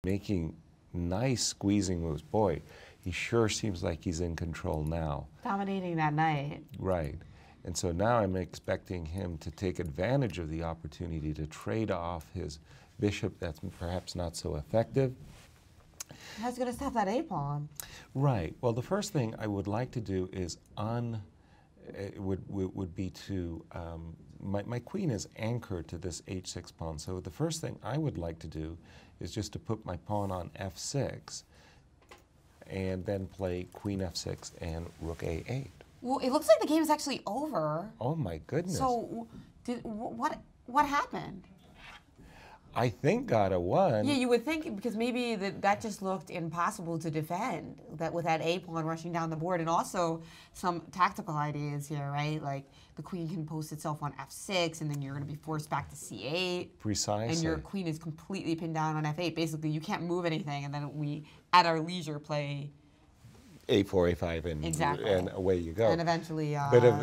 making nice squeezing moves. Boy, he sure seems like he's in control now. Dominating that knight. Right. And so now I'm expecting him to take advantage of the opportunity to trade off his bishop that's perhaps not so effective. How's he going to stop that a-pawn? Right. Well, the first thing I would like to do is would be to, my queen is anchored to this h6 pawn, so the first thing I would like to do is just to put my pawn on f6 and then play queen f6 and rook a8. Well, it looks like the game is actually over. Oh my goodness. So, what happened? I think Gata won. Yeah, you would think, because maybe that just looked impossible to defend, that with that a-pawn rushing down the board, and also some tactical ideas here, right? Like the queen can post itself on f6, and then you're going to be forced back to c8. Precisely. And your queen is completely pinned down on f8. Basically, you can't move anything, and then we, at our leisure, play a4, a5, and, exactly. And away you go. And eventually,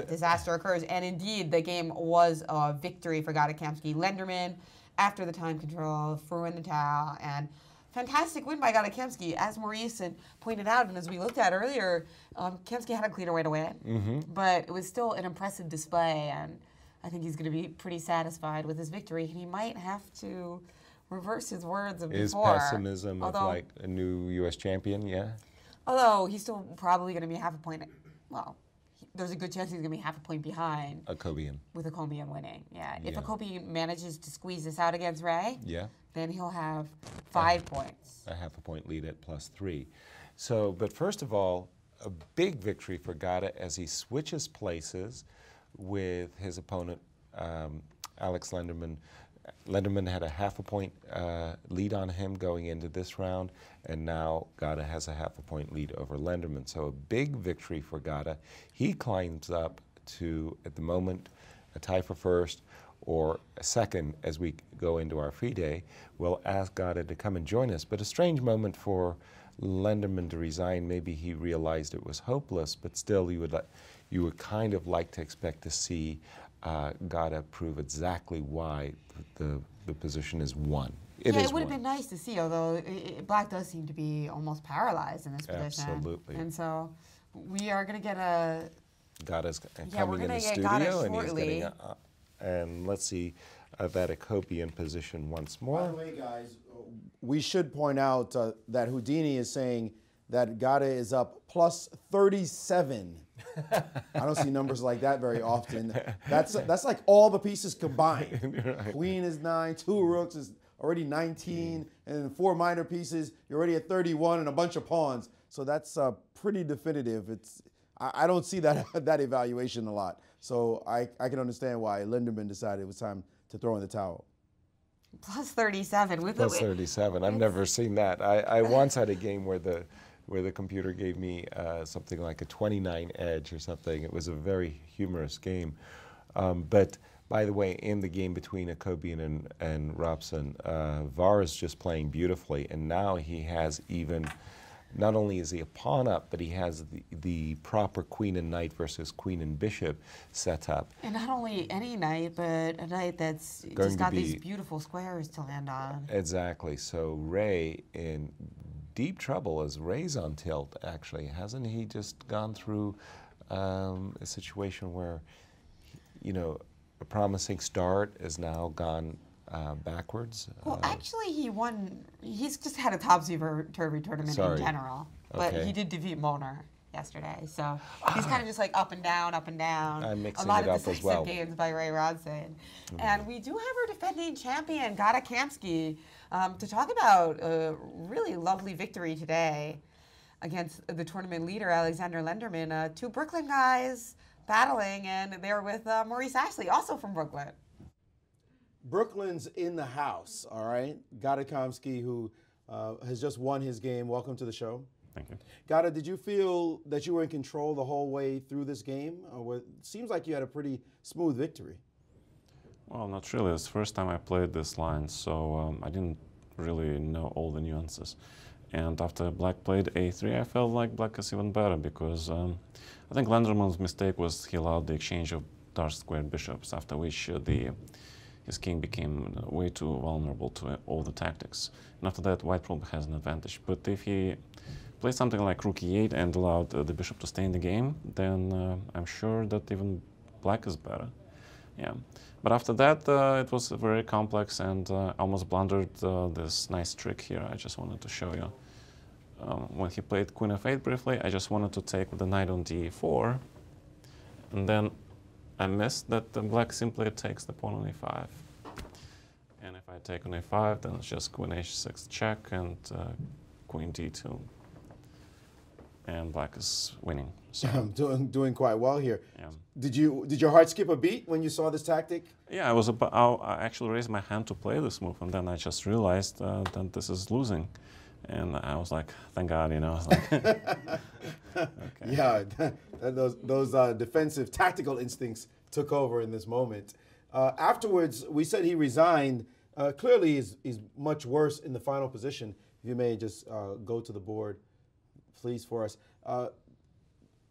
disaster occurs. And indeed, the game was a victory for Gata Kamsky. Lenderman, after the time control, threw in the towel, and fantastic win by Gata Kamsky. As Maurice pointed out, and as we looked at earlier, Kamsky had a cleaner way to win, but it was still an impressive display, and I think he's going to be pretty satisfied with his victory, and he might have to reverse his words of before. His pessimism of like a new U.S. champion, yeah? Although he's still probably going to be half a point, well, there's a good chance he's going to be half a point behind. Akobian. With Akobian winning, yeah. If Akobian manages to squeeze this out against Ray, then he'll have 5 points. A half a point lead at +3. So, but first of all, a big victory for Gata as he switches places with his opponent, Alex Lenderman. Lenderman had a half a point lead on him going into this round, and now Gata has a half a point lead over Lenderman. So a big victory for Gata. He climbs up to, at the moment, a tie for first or a second as we go into our free day. We'll ask Gata to come and join us, but a strange moment for Lenderman to resign. Maybe he realized it was hopeless, but still you would kind of like to expect to see Gata prove exactly why the position is won. It would have been nice to see, although Black does seem to be almost paralyzed in this position. Absolutely. And so we are going to get a... Gata's coming in the studio, and he's getting and let's see that Akobian position once more. By the way, guys, we should point out that Houdini is saying that Gata is up +37. I don't see numbers like that very often. That's like all the pieces combined. Right. Queen is 9, 2 rooks is already 19, and then 4 minor pieces, you're already at 31, and a bunch of pawns. So that's pretty definitive. I don't see that evaluation a lot. So I can understand why Lenderman decided it was time to throw in the towel. +37. +37. I've never seen that. I once had a game where the computer gave me something like a 29 edge or something. It was a very humorous game. But by the way, in the game between Akobian and Robson, Var is just playing beautifully, and now he has even, not only is he a pawn up, but he has the proper queen and knight versus queen and bishop set up. And not only any knight, but a knight that's just got these beautiful squares to land on. Exactly. So Ray in deep trouble as Ray's on tilt, actually. Hasn't he just gone through a situation where, you know, a promising start has now gone backwards? Well, actually, he won. He's just had a topsy-turvy tournament in general. But he did defeat Moner yesterday. So he's kind of just like up and down, up and down. I'm mixing a lot it of up decisive as well. games by Ray Rodson. And we do have our defending champion, Gata Kamsky, to talk about a really lovely victory today against the tournament leader, Alexander Lenderman. 2 Brooklyn guys battling, and they're with Maurice Ashley, also from Brooklyn. Brooklyn's in the house, all right? Gata Kamsky, who has just won his game. Welcome to the show. Thank you. Gata, did you feel that you were in control the whole way through this game? It seems like you had a pretty smooth victory. Well, not really. It's the first time I played this line, so I didn't really know all the nuances. And after Black played a3, I felt like Black is even better because I think Lenderman's mistake was he allowed the exchange of dark squared bishops, after which the his king became way too vulnerable to all the tactics. And after that, white probably has an advantage. But if he plays something like rook e8 and allowed the bishop to stay in the game, then I'm sure that even black is better. Yeah. But after that, it was very complex, and I almost blundered this nice trick here I just wanted to show you. When he played queen f8 briefly, I just wanted to take with the knight on d4, and then I missed that the black simply takes the pawn on e5. And if I take on a5, then it's just queen h6 check and queen d2. And black is winning. So I'm doing quite well here. yeah. Did your heart skip a beat when you saw this tactic? Yeah, I actually raised my hand to play this move, and then I just realized that this is losing. And I was like, thank God, you know. Like, okay. Yeah, those defensive tactical instincts took over in this moment. Afterwards, we said he resigned. Clearly, he's much worse in the final position. If you may just go to the board, please, for us.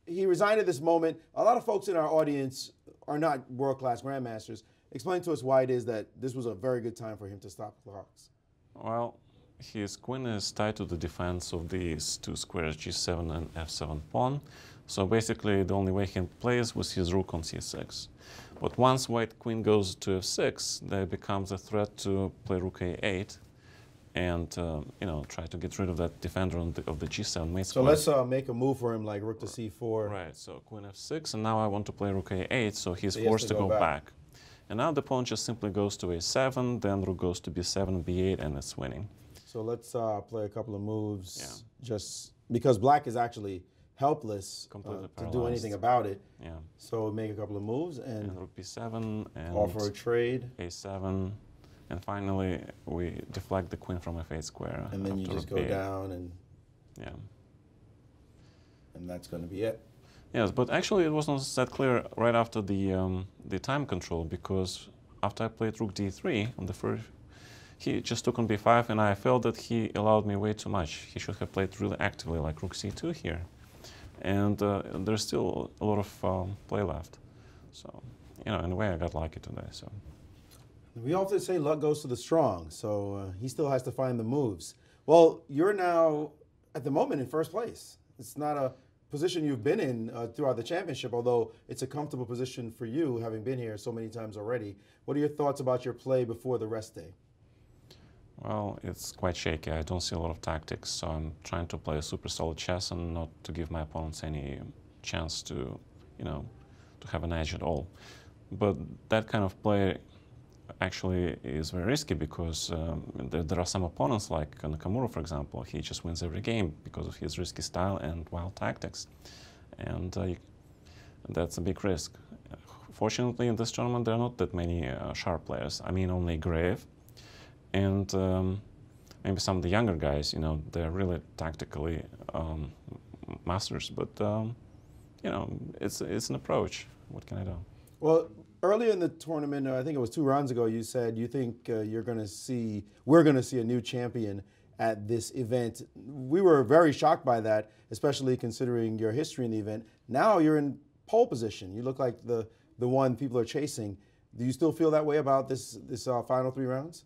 He resigned at this moment. A lot of folks in our audience are not world-class grandmasters. Explain to us why it is that this was a very good time for him to stop clocks. Well, his queen is tied to the defense of these two squares, g7 and f7 pawn. So basically, the only way he can play is with his rook on c6. But once white queen goes to f6, there becomes a threat to play rook a8 and you know, try to get rid of that defender of the g7 mate square. So let's make a move for him like rook to c4. Right, so queen f6, and now I want to play rook a8, so he's So he has forced to to go go back. back. And now the pawn just simply goes to a7, then rook goes to b7, b8, and it's winning. So let's play a couple of moves. Yeah. Just because black is actually helpless Completely to do paralyzed. anything about it. Yeah. So make a couple of moves and And rook b7, and offer a trade. a7, and finally we deflect the queen from f8 square. And then you after just rook go b8. down, and Yeah. that's going to be it. Yes, but actually it wasn't that clear right after the time control, because after I played rook d3 on the first, he just took on b5, and I felt that he allowed me way too much. He should have played really actively, like rook c2 here. And there's still a lot of play left. So, you know, in a way I got lucky today. So. We often say luck goes to the strong, so he still has to find the moves. Well, you're now, at the moment, in first place. It's not a position you've been in throughout the championship, although it's a comfortable position for you, having been here so many times already. What are your thoughts about your play before the rest day? Well, it's quite shaky. I don't see a lot of tactics, so I'm trying to play a super solid chess and not to give my opponents any chance to, you know, to have an edge at all. But that kind of play actually is very risky, because there are some opponents like Nakamura, for example. He just wins every game because of his risky style and wild tactics, and that's a big risk. Fortunately, in this tournament, there are not that many sharp players. I mean, only Grave, and maybe some of the younger guys. You know, they're really tactically masters. But you know, it's an approach. What can I do? Well, earlier in the tournament, I think it was 2 rounds ago, you said you think we're going to see a new champion at this event. We were very shocked by that, especially considering your history in the event. Now you're in pole position. You look like the one people are chasing. Do you still feel that way about this final 3 rounds?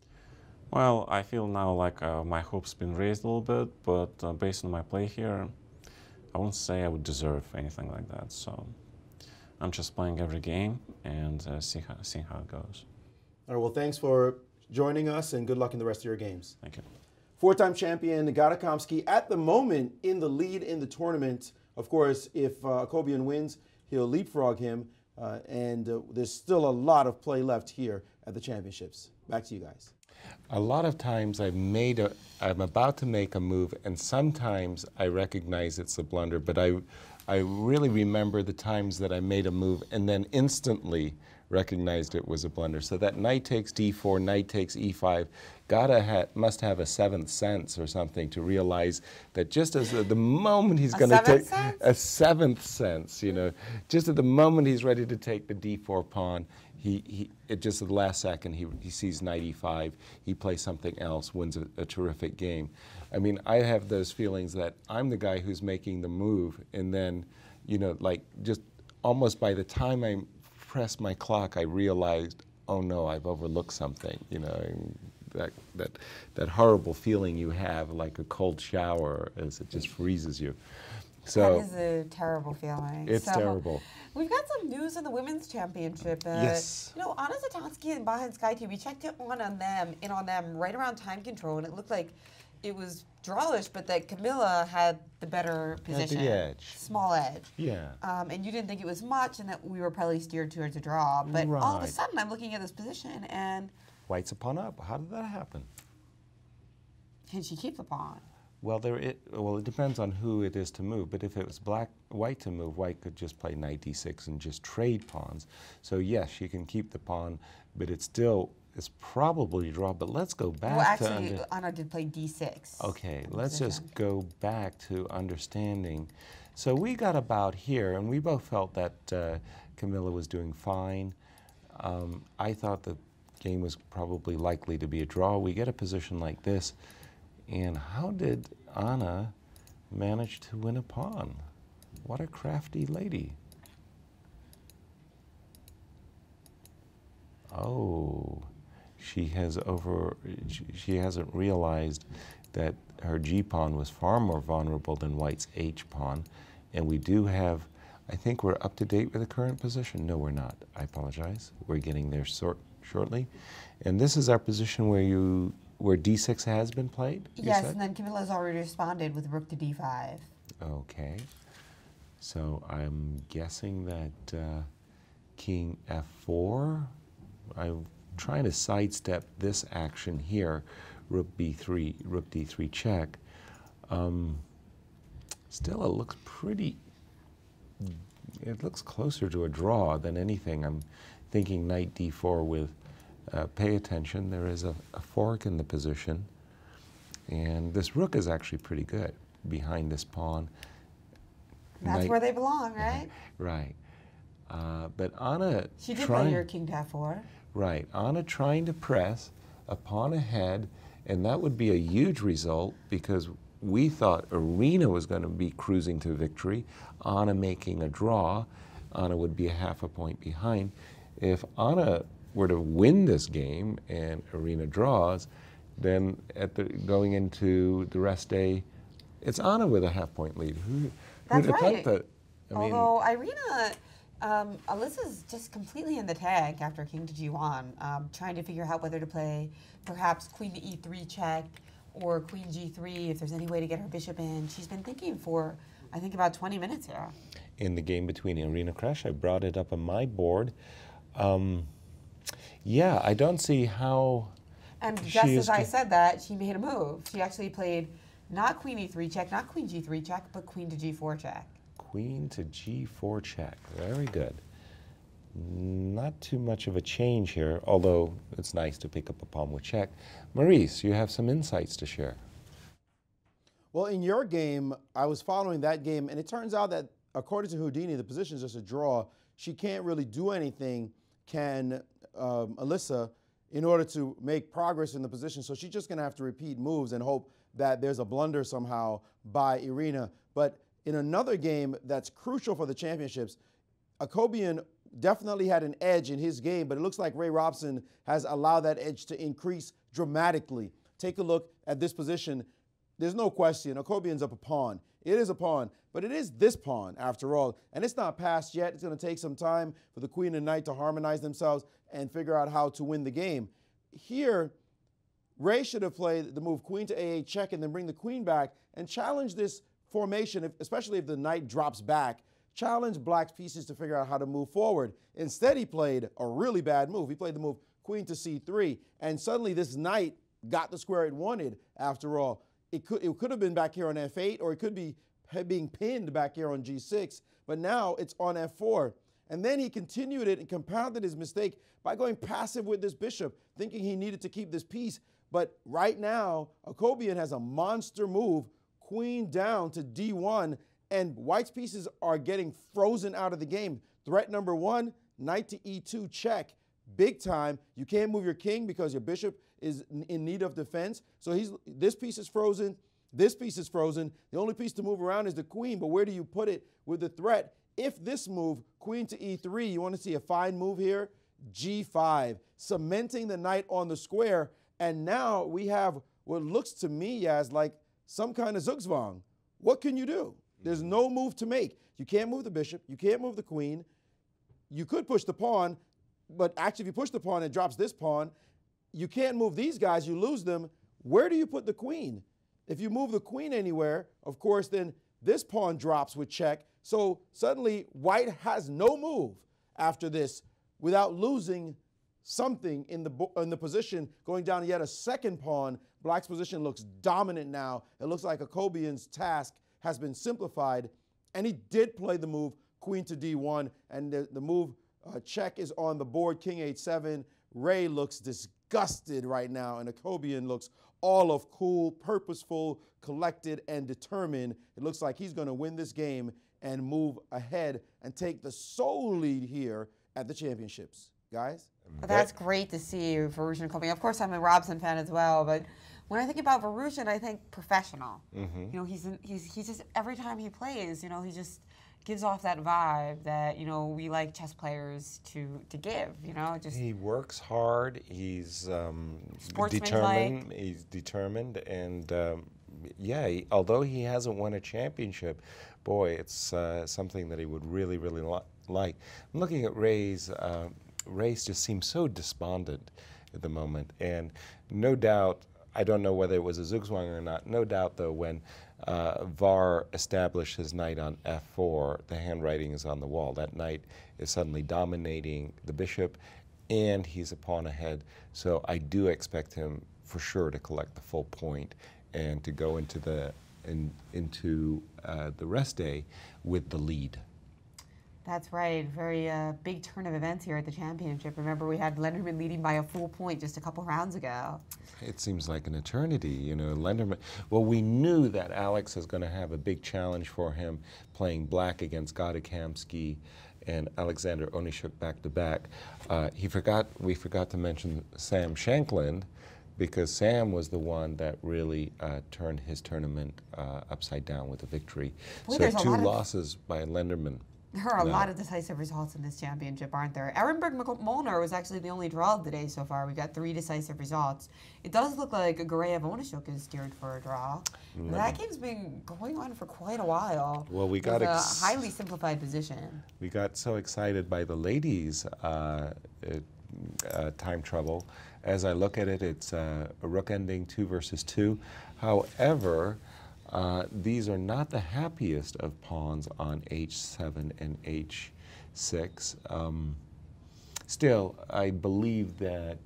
Well, I feel now like my hopes been raised a little bit, but based on my play here, I wouldn't say I would deserve anything like that. So I'm just playing every game and seeing how it goes. All right, well, thanks for joining us, and good luck in the rest of your games. Thank you. 4-time champion Gada Kamsky at the moment in the lead in the tournament. Of course, if Akobian wins, he'll leapfrog him, and there's still a lot of play left here at the championships. Back to you guys. A lot of times I'm about to make a move, and sometimes I recognize it's a blunder, but I really remember the times that I made a move and then instantly recognized it was a blunder. So that knight takes d4, knight takes e5, Gada must have a 7th sense or something to realize that just as the moment he's going to take a 7th sense, you know, just at the moment he's ready to take the d4 pawn, it just at the last second he sees knight e5, he plays something else, wins a terrific game. I mean, I have those feelings that I'm the guy who's making the move, and then, you know, like just almost by the time I pressed my clock, I realized, oh no, I've overlooked something, you know, and that horrible feeling you have like a cold shower as it just freezes you. So that is a terrible feeling. it's terrible. We've got some news in the women's championship. Yes. You know, Anna Zatonski and Bahan Skyty, we checked in on them right around time control, and it looked like it was drawish, but that Camilla had the better position. At the edge. Small edge. Yeah. And you didn't think it was much, and that we were probably steered towards a draw. But all of a Right. sudden, I'm looking at this position, and White's a pawn up. How did that happen? can she keep the pawn? Well, it depends on who it is to move. But if it was white to move, white could just play knight d6 and just trade pawns. So yes, she can keep the pawn, but it's probably a draw. But let's go back Well, to actually, Anna did play d6. okay, in let's position. just go back to understanding. So we got about here, and we both felt that Camilla was doing fine. I thought the game was probably likely to be a draw. We get a position like this. And how did Anna manage to win a pawn? What a crafty lady. Oh, she hasn't realized that her G pawn was far more vulnerable than White's H pawn. And we do have, I think we're up to date with the current position. No, we're not. I apologize. We're getting there shortly. And this is our position where d6 has been played? you Yes, said? and then Camilla's already responded with rook to d5. Okay. So I'm guessing that king f4. I'm trying to sidestep this action here, rook b3, rook d3 check. Still, it looks it looks closer to a draw than anything. I'm thinking knight d4 with, pay attention, there is a fork in the position, and this rook is actually pretty good behind this pawn. That's Knight- where they belong, right? Right. But Anna She did play your king to f4. Right. Anna trying to press a pawn ahead, and that would be a huge result because we thought Irina was going to be cruising to victory, Anna making a draw. Anna would be a half a point behind. If Anna were to win this game and Irina draws, then going into the rest day, it's Anna with a half-point lead. Who'd That's have right. thought that? I mean, Although Irina, Alyssa's just completely in the tank after king to g1, trying to figure out whether to play perhaps queen to e3 check or queen g3 if there's any way to get her bishop in. She's been thinking for, I think, about 20 minutes here. in the game between Irina Kreisch, I brought it up on my board. Yeah, I don't see how. And She just is as I go- said that, she made a move. She actually played not queen e3 check, not queen g3 check, but queen to g4 check. Queen to g4 check. Very good. Not too much of a change here, although it's nice to pick up a pawn with check. Maurice, you have some insights to share. Well, in your game, I was following that game, and it turns out that according to Houdini, the position is just a draw. She can't really do anything, can Alyssa, in order to make progress in the position. So she's just going to have to repeat moves and hope that there's a blunder somehow by Irina. But in another game that's crucial for the championships, Akobian definitely had an edge in his game, but it looks like Ray Robson has allowed that edge to increase dramatically. Take a look at this position. There's no question, Akobian's up a pawn. It is a pawn, but it is this pawn after all, and it's not passed yet. It's going to take some time for the queen and knight to harmonize themselves and figure out how to win the game. Here, Ray should have played the move queen to a8 check and then bring the queen back and challenge this formation, especially if the knight drops back. Challenge black's pieces to figure out how to move forward. Instead, he played a really bad move. He played the move queen to c3, and suddenly this knight got the square it wanted after all. It could have been back here on f8, or it could be being pinned back here on g6, but now it's on f4. And then he continued it and compounded his mistake by going passive with this bishop, thinking he needed to keep this piece. But right now, Akobian has a monster move, queen down to d1, and white's pieces are getting frozen out of the game. Threat number one, knight to e2 check. Big time. You can't move your king because your bishop is in need of defense. So this piece is frozen. This piece is frozen. The only piece to move around is the queen, but where do you put it with the threat? If this move, queen to e3, you want to see a fine move here, G5, cementing the knight on the square. And now we have what looks to me as like some kind of Zugzwang. What can you do? There's no move to make. You can't move the bishop. You can't move the queen. You could push the pawn, but actually if you push the pawn, it drops this pawn. You can't move these guys. You lose them. Where do you put the queen? If you move the queen anywhere, of course, then this pawn drops with check. So suddenly white has no move after this without losing something in the position, going down yet a second pawn. Black's position looks dominant now. It looks like Akobian's task has been simplified, and he did play the move queen to d1, and the move check is on the board, king h7. Ray looks disgusted right now, and Akobian looks all of cool, purposeful, collected, and determined. It looks like he's going to win this game and move ahead and take the sole lead here at the championships. Guys? Well, that's great to see Varushin Akobian. Of course, I'm a Robson fan as well, but when I think about Varushin, I think professional. You know, he's just, every time he plays, you know, he just gives off that vibe that, you know, we like chess players to give, you know. Just he works hard, he's determined, and yeah, although he hasn't won a championship, boy, it's something that he would really, really like. I'm looking at Ray's. Ray's just seems so despondent at the moment, and no doubt, I don't know whether it was a Zugzwang or not, no doubt though when Var established his knight on f4, the handwriting is on the wall. That knight is suddenly dominating the bishop, and he's a pawn ahead, so I do expect him for sure to collect the full point and to go into the rest day with the lead. That's right. Very big turn of events here at the championship. Remember, we had Lenderman leading by a full point just a couple rounds ago. It seems like an eternity, you know. Lenderman. Well, we knew that Alex was going to have a big challenge for him, playing black against Gada Kamsky and Alexander Onyshuk back to back. We forgot to mention Sam Shankland, because Sam was the one that really turned his tournament upside down with a victory. Boy, so 2 losses by Lenderman. There are a lot of decisive results in this championship, aren't there? Ehrenberg Molnar was actually the only draw of the day so far. We got 3 decisive results. It does look like Gareev Onyshuk is steered for a draw. That game's been going on for quite a while. Well, we got a highly simplified position. We got so excited by the ladies' time trouble. As I look at it, it's a rook ending 2 versus 2. However, these are not the happiest of pawns on h7 and h6. Still, I believe that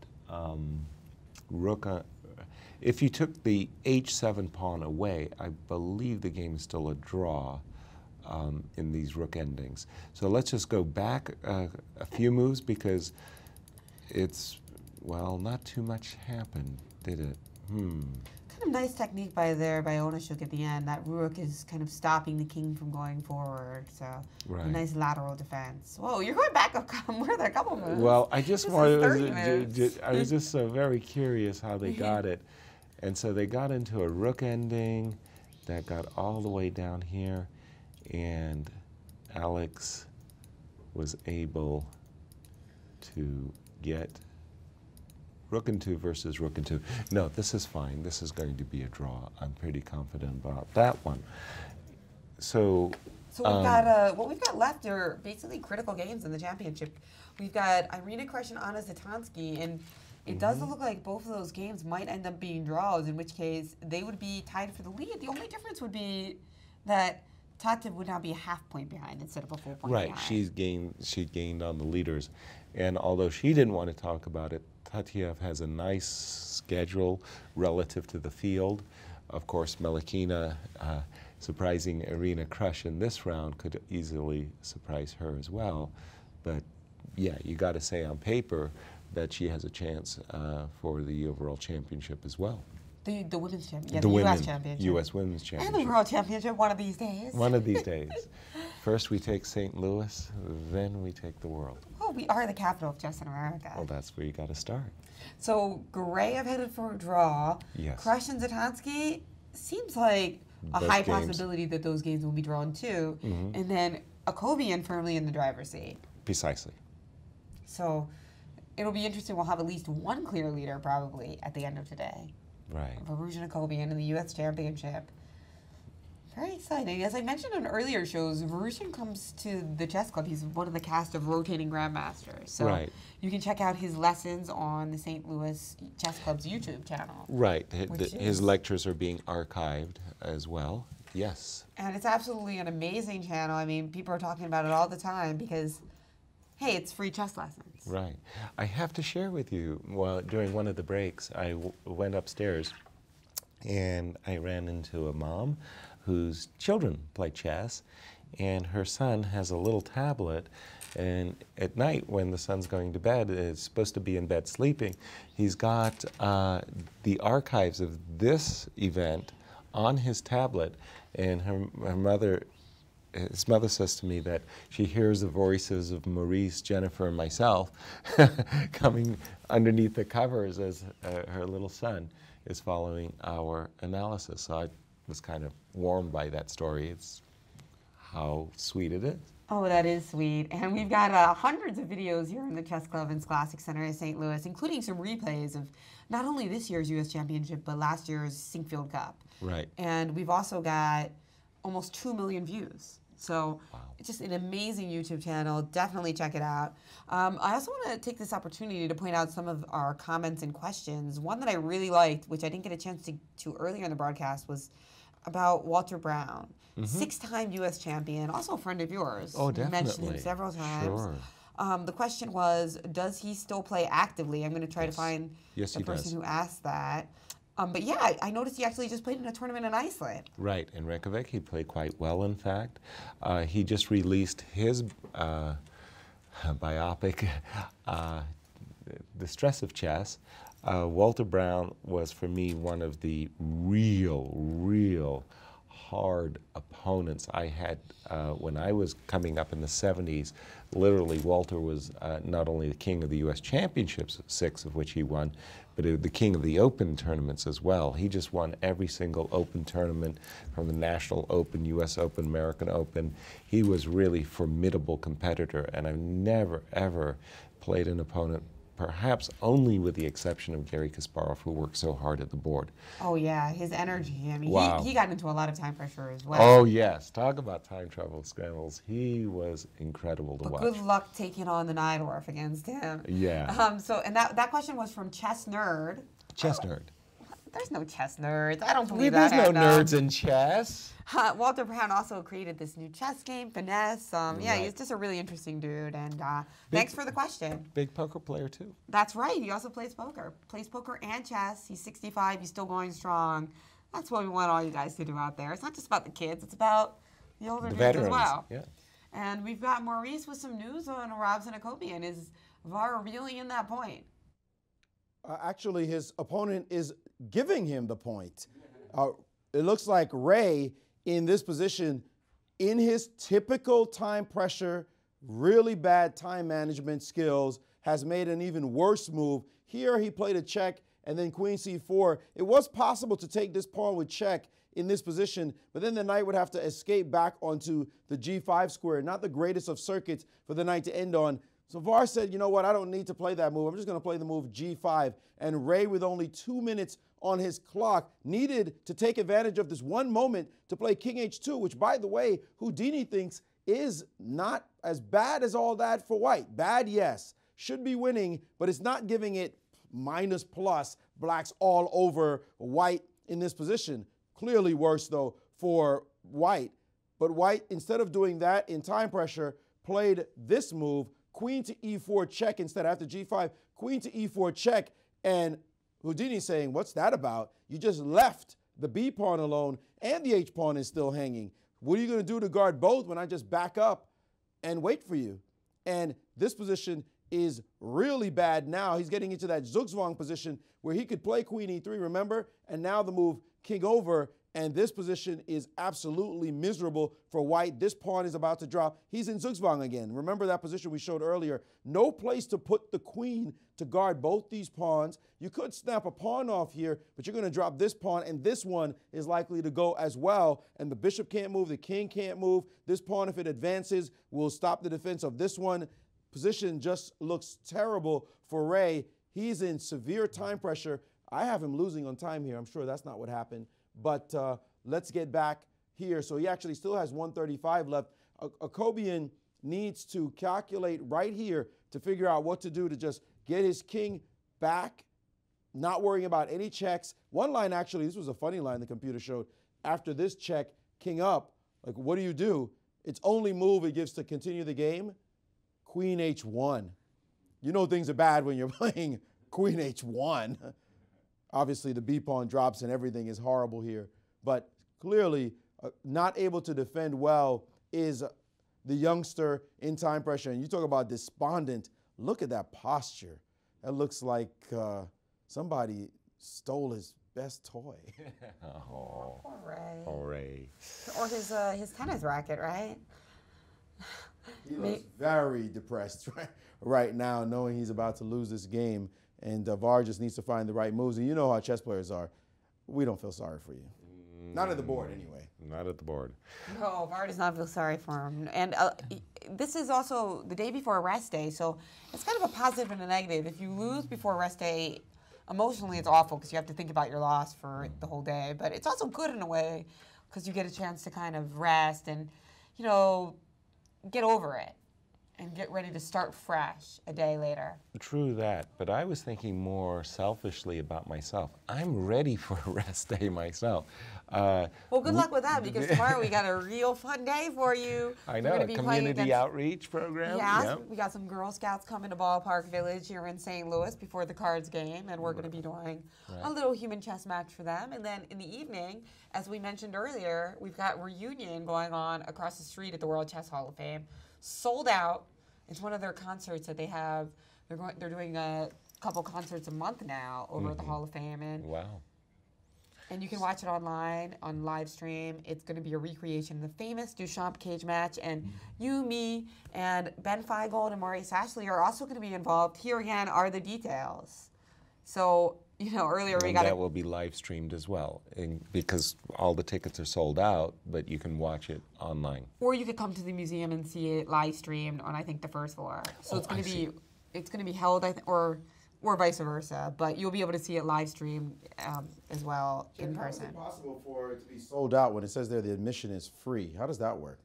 if you took the h7 pawn away, I believe the game is still a draw in these rook endings. So let's just go back a few moves, because it's, well, not too much happened, did it? Kind of nice technique by Onyshuk at the end. That rook is kind of stopping the king from going forward. So a nice lateral defense. Whoa, you're going back more than a couple moves. Well, I just wanted. I was just so very curious how they got it, and so they got into a rook ending that got all the way down here, and Alex was able to get rook and 2 versus rook and 2. No, this is fine. This is going to be a draw. I'm pretty confident about that one. So we've got what we've got left are basically critical games in the championship. We've got Irina Krush and Anna Zatansky, and it does look like both of those games might end up being draws, in which case they would be tied for the lead. The only difference would be that Tatev would now be a half point behind instead of a full point behind. Right, she gained on the leaders. And although she didn't want to talk about it, Tatev has a nice schedule relative to the field. Of course, Melikina surprising Irina Krush in this round could easily surprise her as well. But yeah, you got to say on paper that she has a chance for the overall championship as well. The women's championship, the U.S. championship. U.S. women's championship. And the world championship one of these days. One of these days. First we take St. Louis, then we take the world. Oh, we are the capital of chess in America. Well, that's where you got to start. So Gareev headed for a draw. Yes. Krush and Zatansky seems like a high possibility that those games will be drawn too. And then Akobian firmly in the driver's seat. Precisely. So it'll be interesting. We'll have at least one clear leader probably at the end of today. Right. Varuzhin Akobian in the U.S. Championship. Very exciting. As I mentioned in earlier shows, Varuzhin comes to the chess club. He's one of the cast of Rotating Grandmasters. So Right. you can check out his lessons on the St. Louis Chess Club's YouTube channel. Right. Which His is- lectures are being archived as well. Yes. And it's absolutely an amazing channel. I mean, people are talking about it all the time because, hey, it's free chess lessons. Right. I have to share with you, well, during one of the breaks, I went upstairs and I ran into a mom whose children play chess, and her son has a little tablet, and at night when the son's going to bed, is supposed to be in bed sleeping, he's got the archives of this event on his tablet, and his mother says to me that she hears the voices of Maurice, Jennifer, and myself coming underneath the covers as her little son is following our analysis. So I was kind of warmed by that story. It's how sweet it is. Oh, that is sweet. And we've got hundreds of videos here in the Chess Club and Scholastic Center in St. Louis, including some replays of not only this year's U.S. Championship, but last year's Sinkfield Cup. Right. And we've also got almost 2 million views. So it's just an amazing YouTube channel. Definitely check it out. I also want to take this opportunity to point out some of our comments and questions. One that I really liked, which I didn't get a chance to earlier in the broadcast, was about Walter Brown, 6-time U.S. champion, also a friend of yours. Oh, You mentioned him definitely. several times. Sure. The question was, does he still play actively? I'm going to try to find Yes, the he person does. who asked that. But yeah, I noticed he actually just played in a tournament in Iceland. Right, in Reykjavik, he played quite well, in fact. He just released his biopic, The Stress of Chess. Walter Brown was, for me, one of the real hard opponents I had when I was coming up in the 70s. Literally, Walter was not only the king of the U.S. Championships, 6 of which he won, but the king of the Open tournaments as well. He just won every single Open tournament, from the National Open, U.S. Open, American Open. He was really formidable competitor, and I've never, ever played an opponent, perhaps only with the exception of Garry Kasparov, who worked so hard at the board. Oh yeah, his energy. I mean, Wow. he got into a lot of time pressure as well. Oh yes, talk about time travel scrambles. He was incredible to But watch. good luck taking on the Najdorf against him. Yeah. And that question was from Chess Nerd. Chess nerd. There's no chess nerds. I don't believe There's that. no And, nerds in chess. Walter Brown also created this new chess game, Finesse. Yeah, Right. he's just a really interesting dude. And thanks for the question. Big poker player too. That's right. He also plays poker. Plays poker and chess. He's 65. He's still going strong. That's what we want all you guys to do out there. It's not just about the kids. It's about the older The dudes as veterans. well. Yeah. And we've got Maurice with some news on Robson Akobian. Is VAR really in that point? Actually, his opponent is giving him the point. It looks like Ray, in this position, in his typical time pressure, really bad time management skills, has made an even worse move. Here he played a check and then queen c4. It was possible to take this pawn with check in this position, but then the knight would have to escape back onto the g5 square. Not the greatest of circuits for the knight to end on. So VAR said, you know what, I don't need to play that move. I'm just going to play the move g5. And Ray, with only 2 minutes on his clock, needed to take advantage of this one moment to play king h2, which, by the way, Houdini thinks is not as bad as all that for white. Bad, yes. Should be winning, but it's not giving it minus plus. Black's all over white in this position. Clearly worse, though, for white. But white, instead of doing that in time pressure, played this move, queen to e4 check instead. After g5, queen to e4 check. And Houdini's saying, what's that about? You just left the b pawn alone and the h pawn is still hanging. What are you going to do to guard both when I just back up and wait for you? And this position is really bad now. He's getting into that Zugzwang position where he could play queen e3, remember? And now the move king over, and this position is absolutely miserable for white. This pawn is about to drop. He's in Zugzwang again. Remember that position we showed earlier. No place to put the queen to guard both these pawns. You could snap a pawn off here, but you're going to drop this pawn, and this one is likely to go as well. And the bishop can't move, the king can't move. This pawn, if it advances, will stop the defense of this one. position just looks terrible for Ray. He's in severe time pressure. I have him losing on time here. I'm sure that's not what happened. But let's get back here. So he actually still has 135 left. Akobian needs to calculate right here to figure out what to do to just get his king back, not worrying about any checks. One line, actually, this was a funny line the computer showed. After this check, king up, like, what do? Its only move it gives to continue the game, queen h1. You know things are bad when you're playing queen h1. Obviously, the b pawn drops and everything is horrible here. But clearly, not able to defend well is the youngster in time pressure. And you talk about despondent. Look at that posture. That looks like somebody stole his best toy. Oh, Poor Ray. poor Ray. Or his tennis racket, right? He looks very depressed right now, knowing he's about to lose this game. And VAR just needs to find the right moves. And you know how chess players are. We don't feel sorry for you. Not at the board, anyway. Not at the board. No, VAR does not feel sorry for him. And this is also the day before rest day, so it's kind of a positive and a negative. If you lose before rest day, emotionally it's awful because you have to think about your loss for the whole day. But it's also good in a way because you get a chance to kind of rest and, you know, get over it and get ready to start fresh a day later. True that, but I was thinking more selfishly about myself. I'm ready for a rest day myself. Well, good luck with that because tomorrow we got a real fun day for you. I We're know, gonna a be playing community against- outreach program. Yeah, Yep. we got some Girl Scouts coming to Ballpark Village here in St. Louis before the Cards game, and we're going to be doing a little human chess match for them. And then in the evening, as we mentioned earlier, we've got Reunion going on across the street at the World Chess Hall of Fame. Sold out. It's one of their concerts that they have. They're doing a couple concerts a month now over at the Hall of Fame, Wow. and you can watch it online on live stream. It's going to be a recreation of the famous Duchamp cage match, and you, me, and Ben Feigold and Maurice Ashley are also going to be involved. Here again are the details. So, you know, earlier we And got that will be live streamed as well, because all the tickets are sold out, but you can watch it online. or you could come to the museum and see it live streamed on, I think, the first floor. So it's going to be, it's going to be held, or vice versa, but you'll be able to see it live streamed as well in How is person. it possible for it to be sold out when it says there the admission is free? How does that work?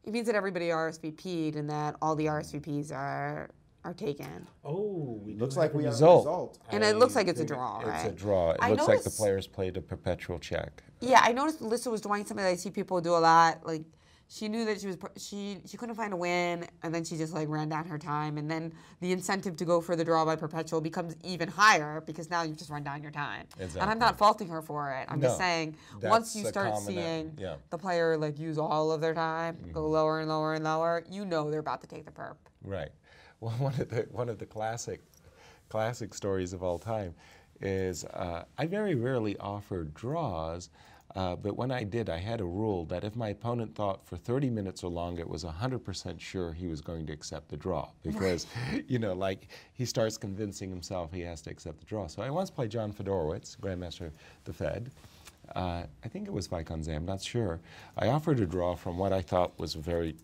It means that everybody RSVP'd and that all the RSVPs are taken. Oh, we Looks like we have a result. result. And it looks like it's a draw, right? It's a draw. It I looks like the noticed- players played a perpetual check. Yeah, I noticed Lisa was doing something that I see people do a lot. Like, she knew that she couldn't find a win, and then she just like ran down her time, and then the incentive to go for the draw by perpetual becomes even higher because now you've just run down your time. And I'm Exactly. not faulting her for it. I'm just No, saying once that's you a start common, seeing yeah. the player like use all of their time, go lower and lower and lower, you know they're about to take the perp. Right. Well, one of the classic stories of all time is I very rarely offer draws, but when I did, I had a rule that if my opponent thought for 30 minutes or longer, it was 100% sure he was going to accept the draw because, you know, like he starts convincing himself he has to accept the draw. So I once played John Fedorowicz, Grandmaster of the Fed. I think it was Vaikonze, I'm not sure. I offered a draw from what I thought was a very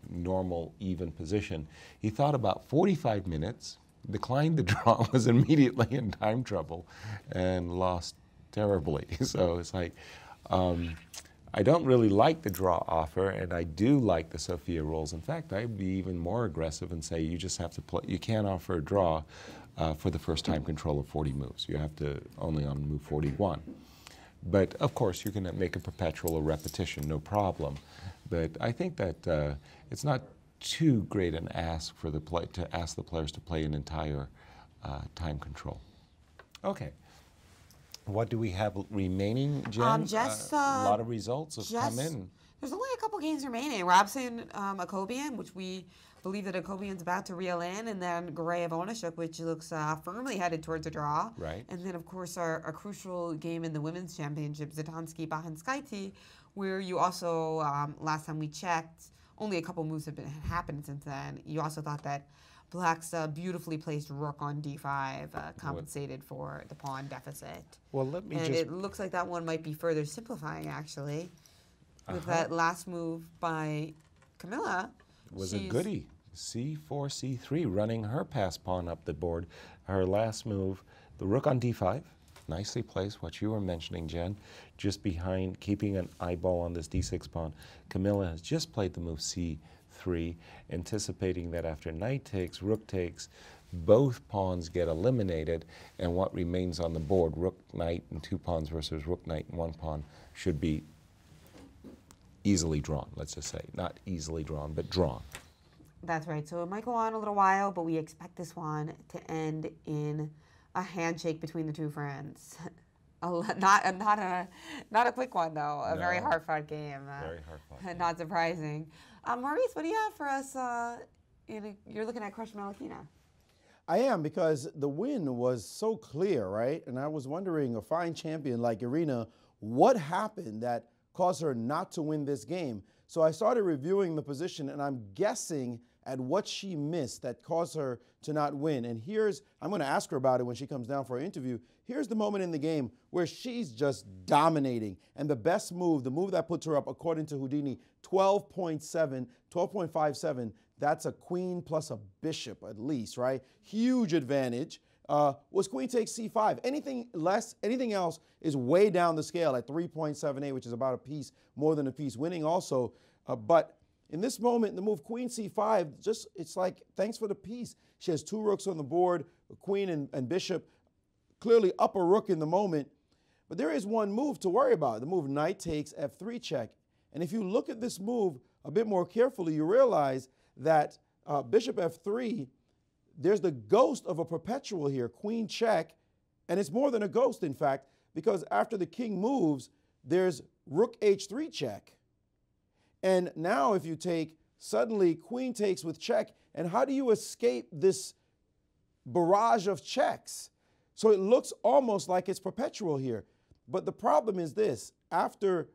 normal, even position. He thought about 45 minutes, declined the draw, was immediately in time trouble, and lost terribly. So it's like, I don't really like the draw offer, and I do like the Sophia rules. In fact, I'd be even more aggressive and say you just have to play. You can't offer a draw for the first time control of 40 moves. You have to only on move 41. But of course, you can make a perpetual or repetition, no problem. But I think that it's not too great an ask for to ask the players to play an entire time control. Okay. What do we have remaining, Jen? Just a lot of results have come just- in. There's only a couple games remaining. Robson, Akobian, which we believe that Akobian's about to reel in, and then Gareev Onishuk, which looks firmly headed towards a draw. Right. And then, of course, our crucial game in the women's championship, Zatansky Bahanskaiti, where you also, last time we checked, only a couple moves have happened since then. You also thought that Black's beautifully placed rook on d5 compensated for the pawn deficit. Well, let me And just. it looks like that one might be further simplifying, actually. With that last move by Camilla. Was a she's- goodie. c4, c3, running her pass pawn up the board. Her last move, the rook on d5, nicely placed, what you were mentioning, Jen, just behind, keeping an eyeball on this d6 pawn. Camilla has just played the move c3, anticipating that after knight takes, rook takes, both pawns get eliminated, and what remains on the board, rook, knight, and 2 pawns versus rook, knight, and 1 pawn, should be easily drawn, let's just say. Not easily drawn, but drawn. That's right. So it might go on a little while, but we expect this one to end in a handshake between the two friends. Not a quick one, though. A very No. hard-fought game. Very hard-fought. Not surprising. Maurice, what do you have for us? You're looking at Crush Malakina. I am, because the win was so clear, right? And I was wondering, a fine champion like Irina, what happened that caused her not to win this game? So I started reviewing the position, and I'm guessing at what she missed that caused her to not win. And I'm going to ask her about it when she comes down for an interview. Here's the moment in the game where she's just dominating. And the best move, the move that puts her up, according to Houdini, 12.57, that's a queen plus a bishop at least, right? Huge advantage. Was queen takes c5. Anything less, anything else is way down the scale at 3.78, which is about a piece, more than a piece. Winning also, but in this moment, the move queen c5, it's like, thanks for the piece. She has 2 rooks on the board, a queen and bishop, clearly up a rook in the moment. But there is one move to worry about, the move knight takes f3 check. And if you look at this move a bit more carefully, you realize that bishop f3, there's the ghost of a perpetual here, queen check, and it's more than a ghost, in fact, because after the king moves, there's rook h3 check. And now if you take, suddenly queen takes with check, and how do you escape this barrage of checks? So it looks almost like it's perpetual here. But the problem is this, after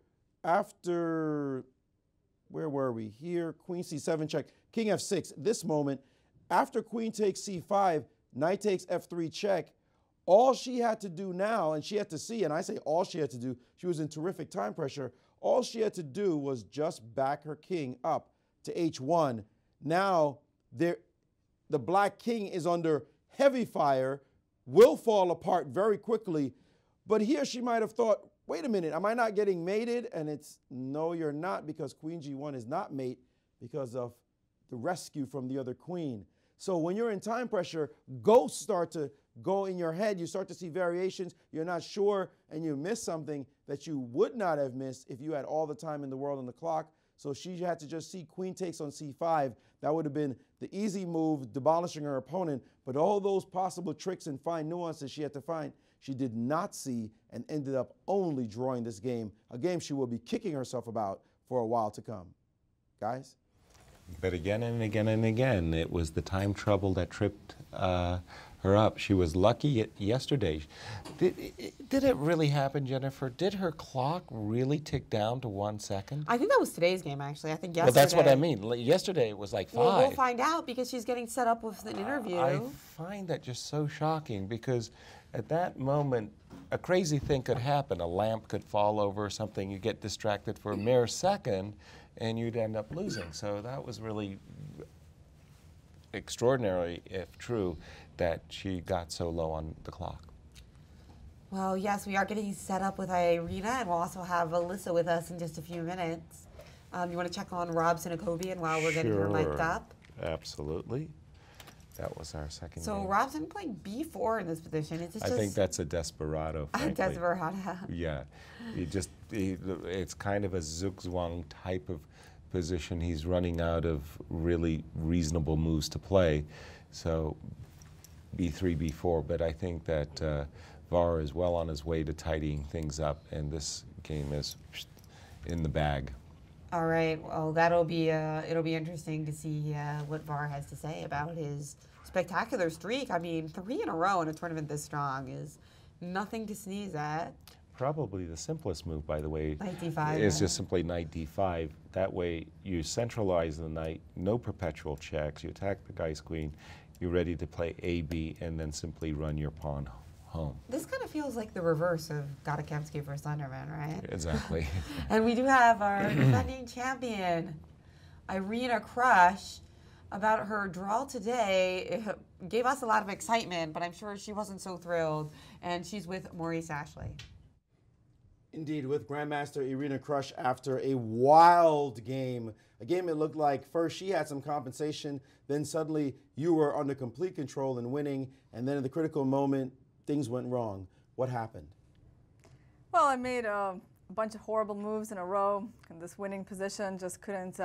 where were we? Here, queen c7 check, king f6, this moment, after queen takes c5, knight takes f3 check, all she had to do now, and she had to see, and I say all she had to do, she was in terrific time pressure, all she had to do was just back her king up to h1. Now, the black king is under heavy fire, will fall apart very quickly, but here she might have thought, wait a minute, am I not getting mated? And it's, no, you're not, because queen g1 is not mate because of the rescue from the other queen. So when you're in time pressure, ghosts start to go in your head. You start to see variations. You're not sure, and you miss something that you would not have missed if you had all the time in the world on the clock. So she had to just see queen takes on c5. That would have been the easy move, demolishing her opponent. But all those possible tricks and fine nuances she had to find, she did not see, and ended up only drawing this game, a game she will be kicking herself about for a while to come. Guys? But again and again and again, it was the time trouble that tripped her up. She was lucky yesterday. Did it really happen, Jennifer? Did her clock really tick down to 1 second? I think that was today's game, actually. I think yesterday. Well, that's what I mean. Yesterday it was like 5. Well, we'll find out because she's getting set up with an interview. I find that just so shocking because at that moment, a crazy thing could happen. A lamp could fall over or something. You get distracted for a mere second, and you'd end up losing. So that was really extraordinary, if true, that she got so low on the clock. Well, yes, we are getting set up with Irina, and we'll also have Alyssa with us in just a few minutes. You want to check on Rob Sinacobian while we're getting her mic'd up? Absolutely. That was our second So game. Rob's been playing b4 in this position. Is this I just think that's a desperado, frankly. Desperado. Yeah. It's kind of a Zugzwang type of position. He's running out of really reasonable moves to play. So b3, b4. But I think that VAR is well on his way to tidying things up, and this game is in the bag. All right. Well, it'll be interesting to see what VAR has to say about his spectacular streak. I mean, 3 in a row in a tournament this strong is nothing to sneeze at. Probably the simplest move, by the way, Knight d5, is yeah. just simply knight d5. That way you centralize the knight, no perpetual checks, you attack the guy's queen, you're ready to play a, b, and then simply run your pawn home. This kind of feels like the reverse of Gata Kemsky for Slenderman, right? Exactly. And we do have our defending champion, Irina Krush. about her draw today. It gave us a lot of excitement, but I'm sure she wasn't so thrilled. And she's with Maurice Ashley. Indeed, with Grandmaster Irina Krush after a wild game. A game it looked like first she had some compensation, then suddenly you were under complete control and winning, and then at the critical moment, things went wrong. What happened? Well, I made a bunch of horrible moves in a row, and this winning position just couldn't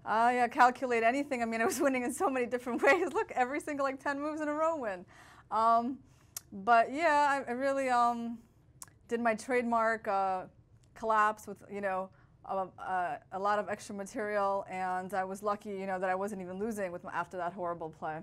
calculate anything. I mean, I was winning in so many different ways. Look, every single 10 moves in a row win. But yeah, I really did my trademark collapse with, a lot of extra material, and I was lucky, that I wasn't even losing after that horrible play.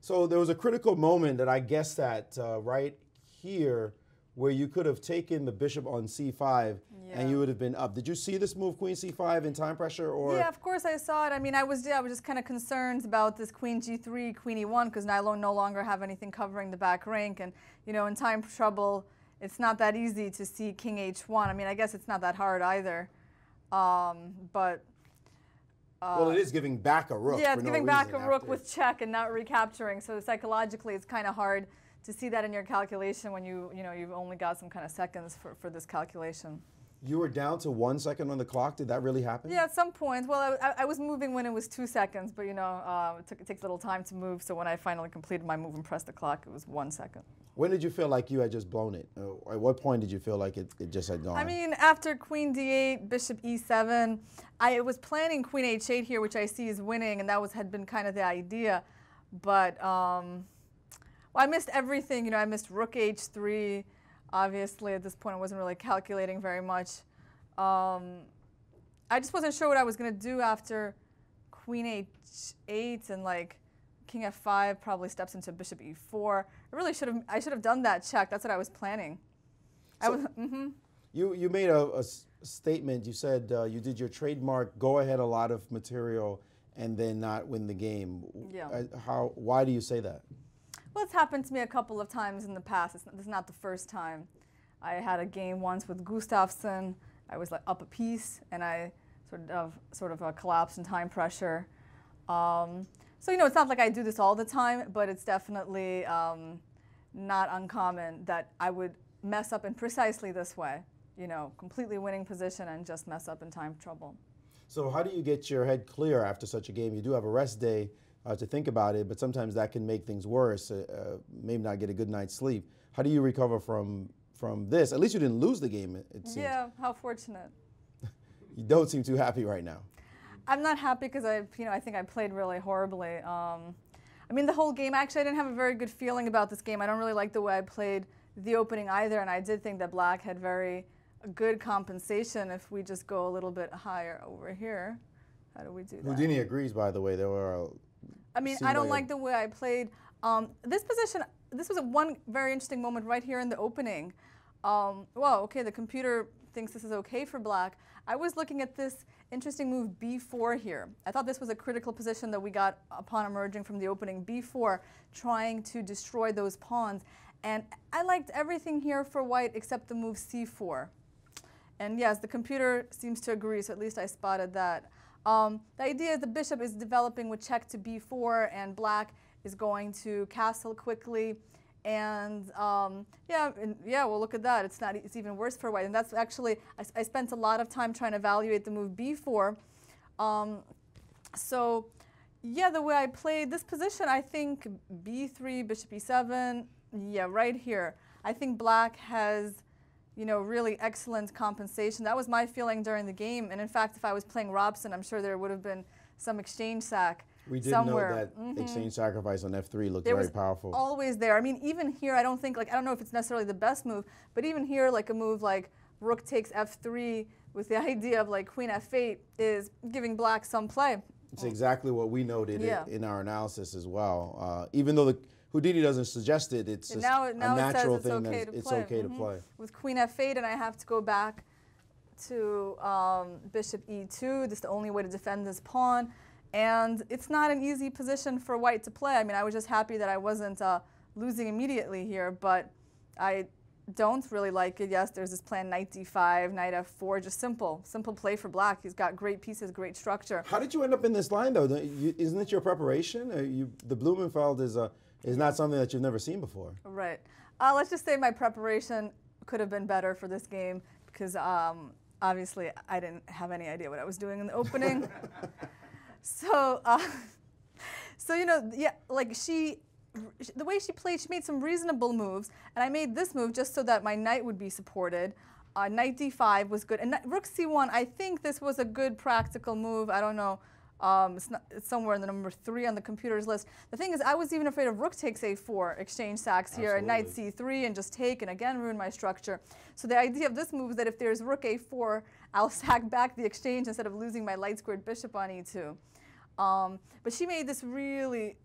So there was a critical moment that I guessed at right here where you could have taken the bishop on c5 and you would have been up. Did you see this move, queen c5, in time pressure? Or? Yeah, of course I saw it. I mean, I was just kind of concerned about this queen g3, queen e1, because I no longer have anything covering the back rank. And, in time trouble, it's not that easy to see king h1. I mean, I guess it's not that hard either. Well, it is giving back a rook. Yeah, it's giving back a rook with check and not recapturing. So psychologically, it's kind of hard to see that in your calculation when you've only got some kind of seconds for this calculation. You were down to 1 second on the clock. Did that really happen? Yeah, at some point. Well, I was moving when it was 2 seconds, but it takes a little time to move. So when I finally completed my move and pressed the clock, it was 1 second. When did you feel like you had just blown it? At what point did you feel like it just had gone? I mean, after queen d8, bishop e7, I was planning queen h8 here, which I see is winning, and that had been kind of the idea. But well, I missed everything. I missed rook h3. Obviously, at this point, I wasn't really calculating very much. I just wasn't sure what I was going to do after queen h8 and king f5 probably steps into bishop e4. I should have done that check. That's what I was planning. So you made a statement. You said you did your trademark go ahead a lot of material and then not win the game. Yeah. Why do you say that? Well, it's happened to me a couple of times in the past. This is not the first time. I had a game once with Gustafsson. I was up a piece, and I sort of collapsed in time pressure. So it's not like I do this all the time, but it's definitely not uncommon that I would mess up in precisely this way. Completely winning position and just mess up in time trouble. So how do you get your head clear after such a game? You do have a rest day to think about it, but sometimes that can make things worse, maybe not get a good night's sleep. How do you recover from this? At least you didn't lose the game, it seems. Yeah, how fortunate. You don't seem too happy right now. I'm not happy because I think I played really horribly. I mean, the whole game, actually, I didn't have a very good feeling about this game. I don't really like the way I played the opening either, and I did think that Black had very good compensation if we just go a little bit higher over here. How do we do that? Houdini agrees, by the way. There were I mean, I don't like the way I played. This position, this was one very interesting moment right here in the opening. Well, okay, the computer thinks this is okay for Black. I was looking at this interesting move b4 here. I thought this was a critical position that we got upon emerging from the opening b4, trying to destroy those pawns. And I liked everything here for White except the move c4. And yes, the computer seems to agree, so at least I spotted that. The idea is the bishop is developing with check to b4, and Black is going to castle quickly. And yeah, well, look at that. It's even worse for White. And that's actually, I spent a lot of time trying to evaluate the move b4. So yeah, the way I played this position, I think b3, bishop e7, yeah, right here. I think Black has, really excellent compensation. That was my feeling during the game. And in fact, if I was playing Robson, I'm sure there would have been some exchange sack. We did somewhere. know that exchange sacrifice on f3 looked It very was powerful. Always there. I mean, even here, I don't think, I don't know if it's necessarily the best move, but even here, a move like rook takes f3 with the idea of queen f8 is giving Black some play. It's exactly what we noted in our analysis as well. Even though Houdini doesn't suggest it, it's just now a natural it says thing that it's okay to play. With queen f8, and I have to go back to bishop e2. This is the only way to defend this pawn. And it's not an easy position for White to play. I mean, I was just happy that I wasn't losing immediately here, but I don't really like it. Yes, there's this plan knight d5, knight f4, just simple play for black. He's got great pieces, great structure. How did you end up in this line, though? Isn't it your preparation? The Blumenfeld is not something that you've never seen before. Right. Let's just say my preparation could have been better for this game because obviously I didn't have any idea what I was doing in the opening. So you know, yeah, like the way she played, she made some reasonable moves, and I made this move just so that my knight would be supported. Knight d5 was good, and rook c1, I think this was a good practical move. I don't know. It's somewhere in the number 3 on the computer's list. The thing is, I was even afraid of rook takes a4, exchange sacks here, and knight c3, and just take, and again ruin my structure. So the idea of this move is that if there's rook a4, I'll sack back the exchange instead of losing my light squared bishop on e2. But she made this really,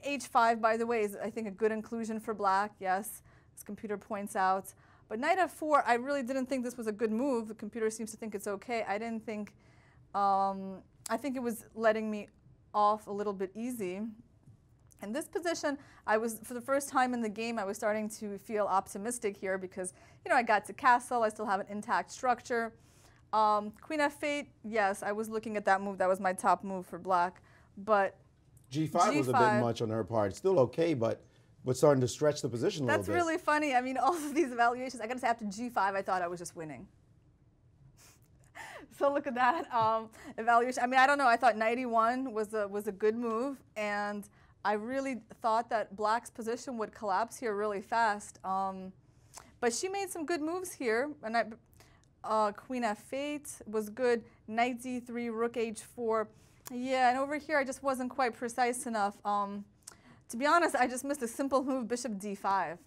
h5, by the way, is I think a good inclusion for black, yes, as computer points out. But knight f4, I really didn't think this was a good move. The computer seems to think it's okay. I didn't think, I think it was letting me off a little bit easy. In this position, I was, for the first time in the game, I was starting to feel optimistic here because, you know, I got to castle, I still have an intact structure. Queen f8, yes, I was looking at that move. That was my top move for black. But G5 was a bit much on her part. Still okay, but starting to stretch the position a little bit. That's really funny. I mean, all of these evaluations, I got to say, after G5, I thought I was just winning. So look at that evaluation. I mean, I don't know. I thought knight e1 was a good move, and I really thought that black's position would collapse here really fast. But she made some good moves here, and queen f8 was good. Knight d3, rook h4. Yeah, and over here I just wasn't quite precise enough. To be honest, I just missed a simple move, bishop d5.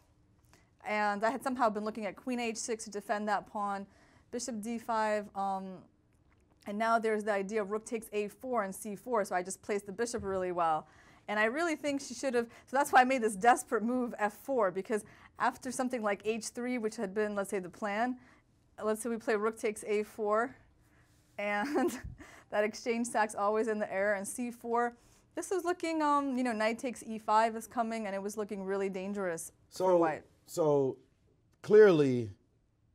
And I had somehow been looking at queen h6 to defend that pawn, bishop d5, and now there's the idea of rook takes a4 and c4, so I just placed the bishop really well. And I really think she should have, so that's why I made this desperate move f4, because after something like h3, which had been, let's say, the plan, let's say we play rook takes a4, and that exchange sack's always in the air, and c4. This was looking, you know, knight takes e5 is coming, and it was looking really dangerous for white. So clearly,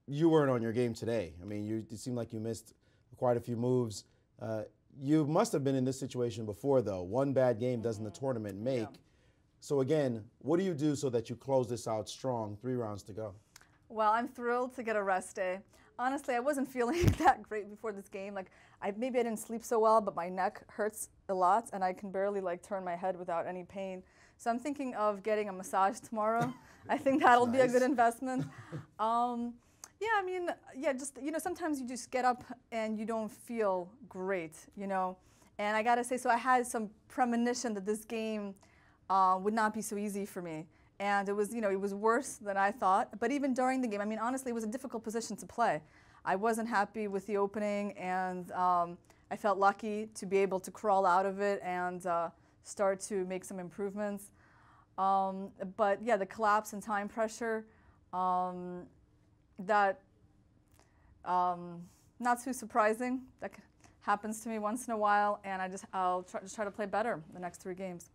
you weren't on your game today. I mean, it seemed like you missed quite a few moves. You must have been in this situation before, though. One bad game doesn't the tournament make. Yeah. So again, what do you do so that you close this out strong? 3 rounds to go. Well, I'm thrilled to get a rest day. Honestly, I wasn't feeling that great before this game. Like, maybe I didn't sleep so well, but my neck hurts a lot, and I can barely like turn my head without any pain. So I'm thinking of getting a massage tomorrow. I think that'll be a good investment. Yeah, I mean, yeah, just, you know, sometimes you just get up and you don't feel great, you know. And I gotta say, so I had some premonition that this game would not be so easy for me. And it was, you know, it was worse than I thought. But even during the game, I mean, honestly, it was a difficult position to play. I wasn't happy with the opening, and I felt lucky to be able to crawl out of it and start to make some improvements. But yeah, the collapse and time pressure, that not too surprising. That happens to me once in a while, and I'll try to play better the next 3 games.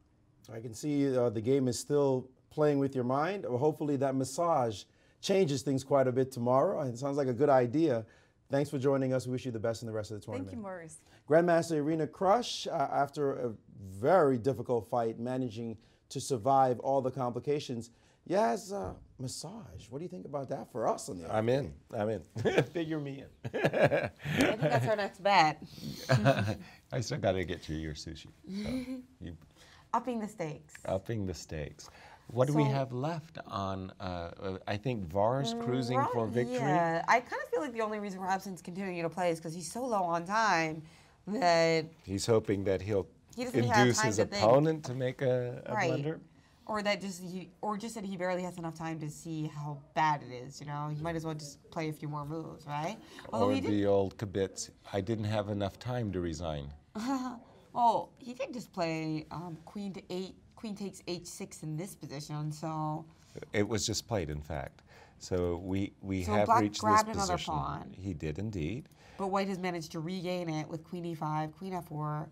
I can see the game is still playing with your mind. Hopefully that massage changes things quite a bit tomorrow. It sounds like a good idea. Thanks for joining us. We wish you the best in the rest of the tournament. Thank you, Maurice. Grandmaster Irina Krush, after a very difficult fight, managing to survive all the complications. Yes, massage. What do you think about that for us on the I'm in. Figure me in. I think that's our next bet. I still got to get you your sushi. So Upping the stakes. Upping the stakes. What do we have left on, I think Var's cruising for victory? Yeah, I kind of feel like the only reason Robson's continuing to play is because he's so low on time that... He's hoping that he'll doesn't have induce time his to opponent to make a blunder? Or just that he barely has enough time to see how bad it is, you know? He might as well just play a few more moves, right? Although or the old kibitz, I didn't have enough time to resign. Well, he did just play queen to 8, queen takes h6 in this position, so... It was just played, in fact. So we so have Black reached grabbed this another position. pawn. He did indeed. But White has managed to regain it with queen e5, queen f4,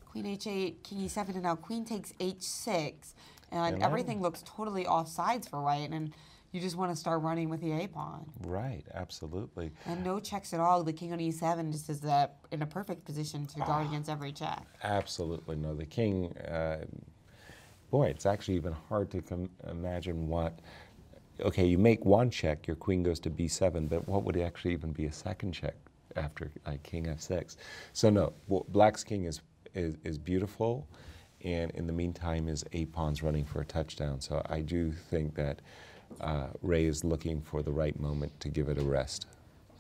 queen h8, king e7, and now queen takes h6. And everything looks totally off sides for White. And, you just want to start running with the A pawn. Right, absolutely. And no checks at all. The king on E7 just is that in a perfect position to guard against every check. Absolutely no. The king, boy, it's actually even hard to imagine what. Okay, you make one check, your queen goes to B7, but what would actually even be a second check after king F6? So no, black's king is beautiful, and in the meantime is 8 pawns running for a touchdown. So I do think that Ray is looking for the right moment to give it a rest.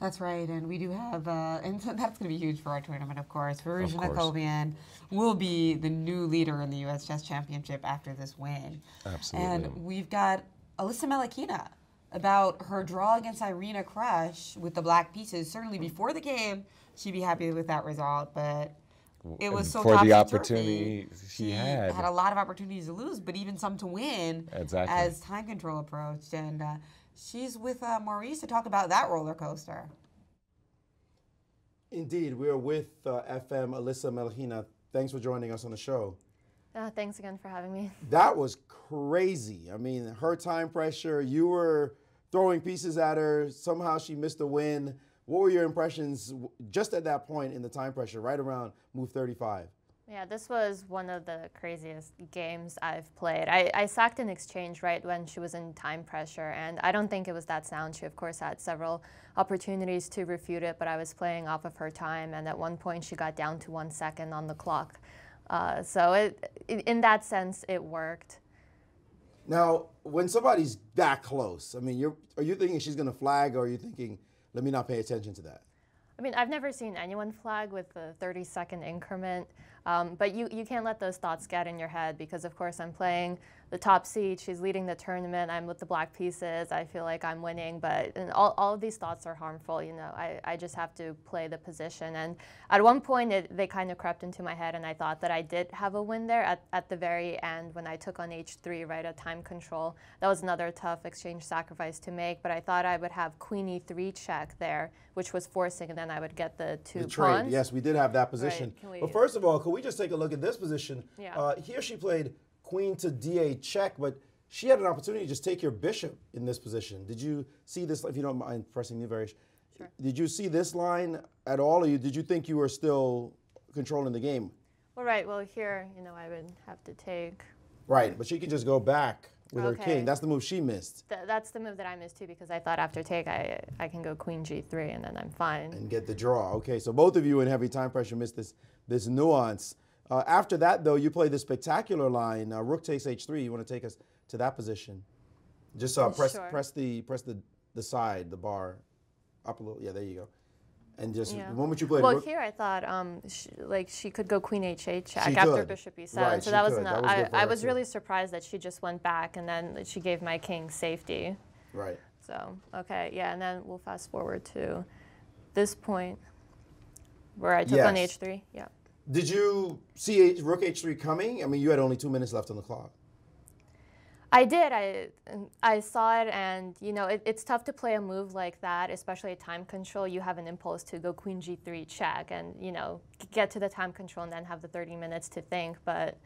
That's right, and we do have, and so that's going to be huge for our tournament, of course. Firouzja course. Nakobian will be the new leader in the U.S. Chess Championship after this win. Absolutely. And we've got Alyssa Melakina about her draw against Irina Krush with the black pieces. Certainly before the game, she'd be happy with that result, but it was so for the topsy-turvy. opportunity she had a lot of opportunities to lose, but even some to win Exactly. as time control approached. And she's with Maurice to talk about that roller coaster. Indeed, we're with FM Alyssa Melakina. Thanks for joining us on the show. Thanks again for having me. That was crazy. I mean, her time pressure, you were throwing pieces at her. Somehow she missed a win. What were your impressions just at that point in the time pressure, right around move 35? Yeah, this was one of the craziest games I've played. I sacked an exchange right when she was in time pressure, and I don't think it was that sound. She, of course, had several opportunities to refute it, but I was playing off of her time, and at one point she got down to 1 second on the clock. So in that sense, it worked. Now, when somebody's that close, I mean, are you thinking she's going to flag, or are you thinking, let me not pay attention to that? I mean, I've never seen anyone flag with a 30-second increment, but you can't let those thoughts get in your head because, of course, I'm playing the top seed. She's leading the tournament. I'm with the black pieces. I feel like I'm winning, but all of these thoughts are harmful. You know, I just have to play the position. And at one point, they kind of crept into my head, and I thought that I did have a win there at the very end when I took on H3 right at time control. That was another tough exchange sacrifice to make, but I thought I would have Queen E3 check there, which was forcing, and then I would get the two trade. pawns. Yes, we did have that position. Right. But first of all, can we just take a look at this position? Yeah. Here she played queen to D8 check, but she had an opportunity to just take your bishop in this position. Did you see this, if you don't mind pressing the variation? Sure. Did you see this line at all, or did you think you were still controlling the game? Well, right. Well, here, you know, I would have to take. Right, but she could just go back with her Okay. king. That's the move she missed. That's the move that I missed too, because I thought after take I can go Queen G3 and then I'm fine. And get the draw. Okay, so both of you in heavy time pressure missed this nuance. After that, though, you play the spectacular line. Rook takes H3. You want to take us to that position? Just press Sure. press the side, the bar, up a little. Yeah, there you go. And just Yeah. the moment you played Well, Rook, here I thought she could go Queen H8 check She after could. Bishop E7. Right, so she that was could. enough. That was good for I her, was too. really surprised that she just went back and then she gave my king safety. right? So okay, yeah, and then we'll fast forward to this point where I took on Yes. H3. Yeah. Did you see Rook H3 coming? I mean, you had only 2 minutes left on the clock. I did. I saw it, and you know, it's tough to play a move like that, especially at time control. You have an impulse to go Queen G3 check, and you know, get to the time control, and then have the 30 minutes to think. But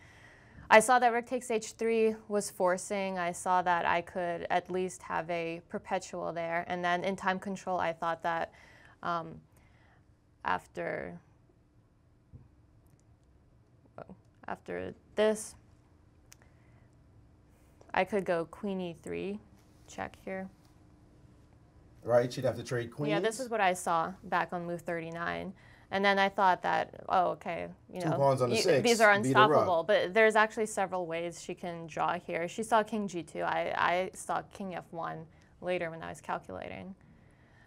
I saw that Rook takes H3 was forcing. I saw that I could at least have a perpetual there, and then in time control, I thought that after this, I could go Queen E3 check here. Right? She'd have to trade queens. Yeah, this is what I saw back on move 39. And then I thought that, oh, okay, you Two know, pawns on the six, these are beat her up. unstoppable. But there's actually several ways she can draw here. She saw King G2. I saw King F1 later when I was calculating.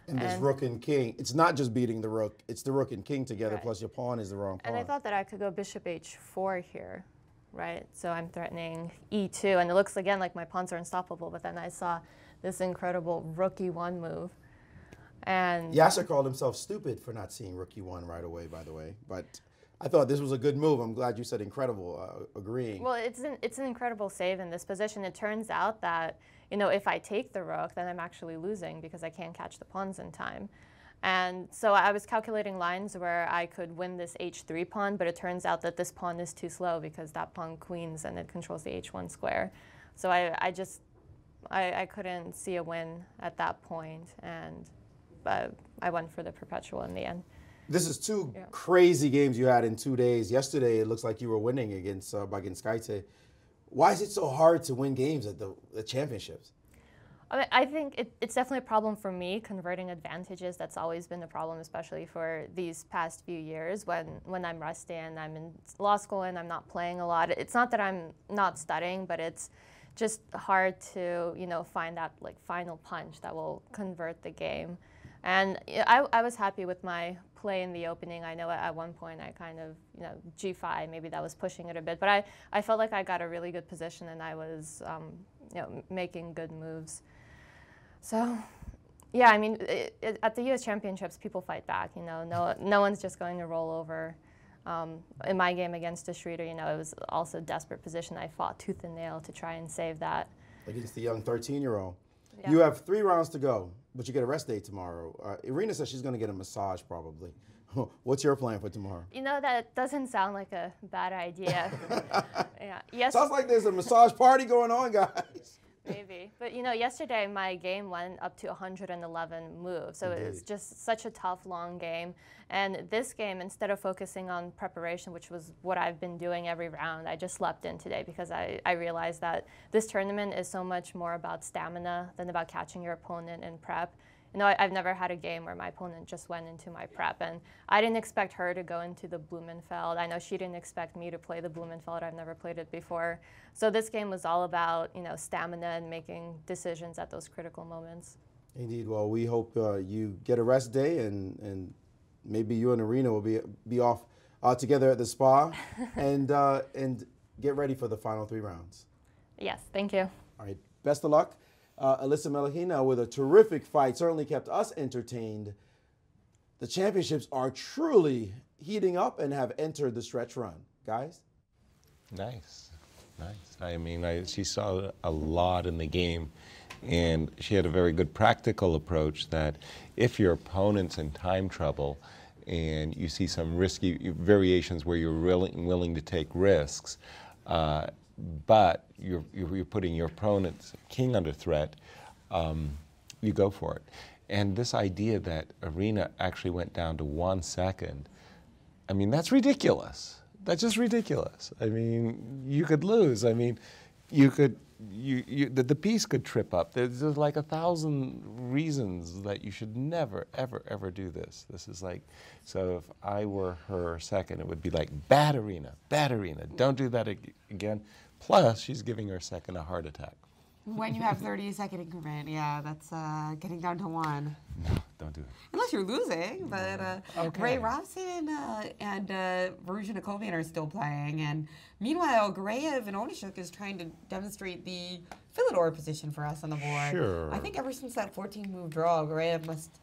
And this and- Rook and King. It's not just beating the Rook. It's the Rook and King together, Right. plus your pawn is the wrong pawn. And I thought that I could go Bishop H4 here, right? So I'm threatening E2, and it looks again like my pawns are unstoppable, but then I saw this incredible Rook E1 move. And Yasser called himself stupid for not seeing Rook E1 right away, by the way. But I thought this was a good move. I'm glad you said incredible, agreeing. well, it's an incredible save in this position. It turns out that, you know, if I take the Rook, then I'm actually losing because I can't catch the pawns in time. And so I was calculating lines where I could win this H3 pawn, but it turns out that this pawn is too slow because that pawn queens and it controls the H1 square. So I just I couldn't see a win at that point, and I went for the perpetual in the end. This is two crazy games you had in 2 days. Yesterday, it looks like you were winning against Baginskaite. Why is it so hard to win games at the championships? I mean, I think it's definitely a problem for me, converting advantages. That's always been a problem, especially for these past few years when I'm rusty and I'm in law school and I'm not playing a lot. It's not that I'm not studying, but it's just hard to, find that like final punch that will convert the game. And I was happy with my play in the opening. I know at one point I kind of, G5, maybe that was pushing it a bit, but I felt like I got a really good position and I was, making good moves. So, yeah, I mean, at the U.S. Championships, people fight back. No one's just going to roll over. In my game against Ashreeta, it was also a desperate position. I fought tooth and nail to try and save that. Against the young 13-year-old. Yeah. You have 3 rounds to go, but you get a rest day tomorrow. Irina says she's going to get a massage probably. What's your plan for tomorrow? That doesn't sound like a bad idea. Yeah. Yes. Sounds like there's a massage party going on, guys. Maybe. But, yesterday my game went up to 111 moves. So Indeed. it was just such a tough, long game. And this game, instead of focusing on preparation, which was what I've been doing every round, I just slept in today because I realized that this tournament is so much more about stamina than about catching your opponent in prep. I've never had a game where my opponent just went into my prep, and I didn't expect her to go into the Blumenfeld. I know she didn't expect me to play the Blumenfeld. I've never played it before. So this game was all about, stamina and making decisions at those critical moments. Indeed. Well, we hope you get a rest day, and maybe you and Irina will be off together at the spa, and get ready for the final 3 rounds. Yes, thank you. All right. Best of luck. Alyssa Melihina with a terrific fight, certainly kept us entertained. The championships are truly heating up and have entered the stretch run. Guys? Nice, nice. I mean, she saw a lot in the game, and she had a very good practical approach that if your opponent's in time trouble and you see some risky variations where you're really willing to take risks, but you're putting your opponent's king under threat, you go for it. And this idea that Irina actually went down to 1 second, I mean, that's ridiculous. That's just ridiculous. I mean, you could lose. I mean, the piece could trip up. There's like 1,000 reasons that you should never, ever, ever do this. This is like, so if I were her second, it would be like, bad Irina, don't do that again. Plus, she's giving her second a heart attack. When you have 30-second increment, yeah, that's getting down to 1. No, don't do it. Unless you're losing, but Okay. Ray Robson and Varuzha Nakovian are still playing, and meanwhile, Garayev and Onishuk is trying to demonstrate the Philidor position for us on the board. Sure. I think ever since that 14-move draw, Garayev must,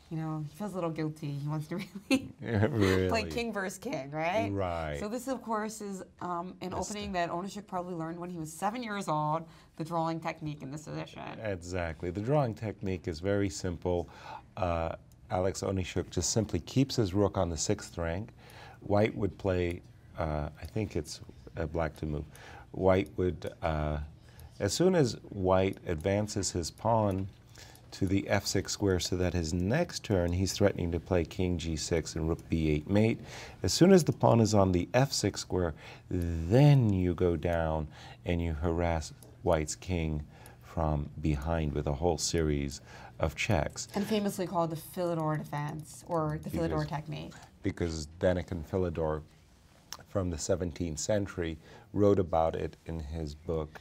he feels a little guilty. He wants to really play king versus king, right? Right. So this, of course, is an opening that Onishuk probably learned when he was 7 years old, the drawing technique in this position. Exactly. The drawing technique is very simple. Alex Onishuk just simply keeps his rook on the 6th rank. White would play, I think it's black to move. White would, as soon as White advances his pawn to the f6 square so that his next turn he's threatening to play king g6 and rook b8 mate. As soon as the pawn is on the f6 square, then you go down and you harass White's king from behind with a whole series of checks. And famously called the Philidor defense, or the Philidor technique. Because Daniken Philidor from the 17th century wrote about it in his book,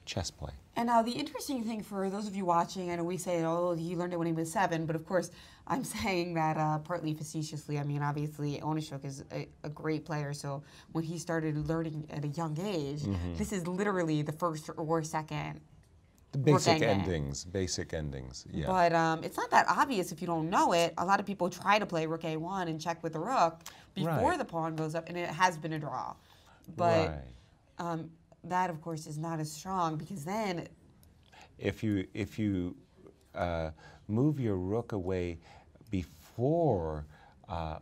Chess Play. And now the interesting thing for those of you watching, I know we say, oh, he learned it when he was 7, but of course I'm saying that partly facetiously. I mean, obviously Onishuk is a great player, so when he started learning at a young age, this is literally the first or second. The basic endings, yeah. But it's not that obvious if you don't know it. A lot of people try to play rook a1 and check with the rook before the pawn goes up, and it has been a draw. But that, of course, is not as strong because then, if you move your rook away before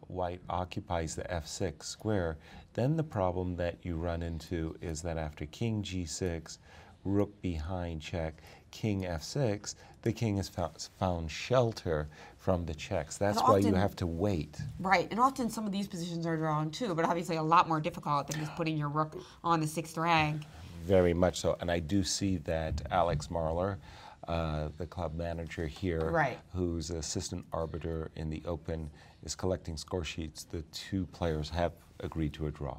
White occupies the f6 square, then the problem that you run into is that after king g6, rook behind check, king f6, the king has found shelter from the checks. That's why you have to wait. Right, and often some of these positions are drawn too, but obviously a lot more difficult than just putting your rook on the 6th rank. Very much so, and I do see that Alex Marler, the club manager here, right, who's assistant arbiter in the Open, is collecting score sheets. The two players have agreed to a draw.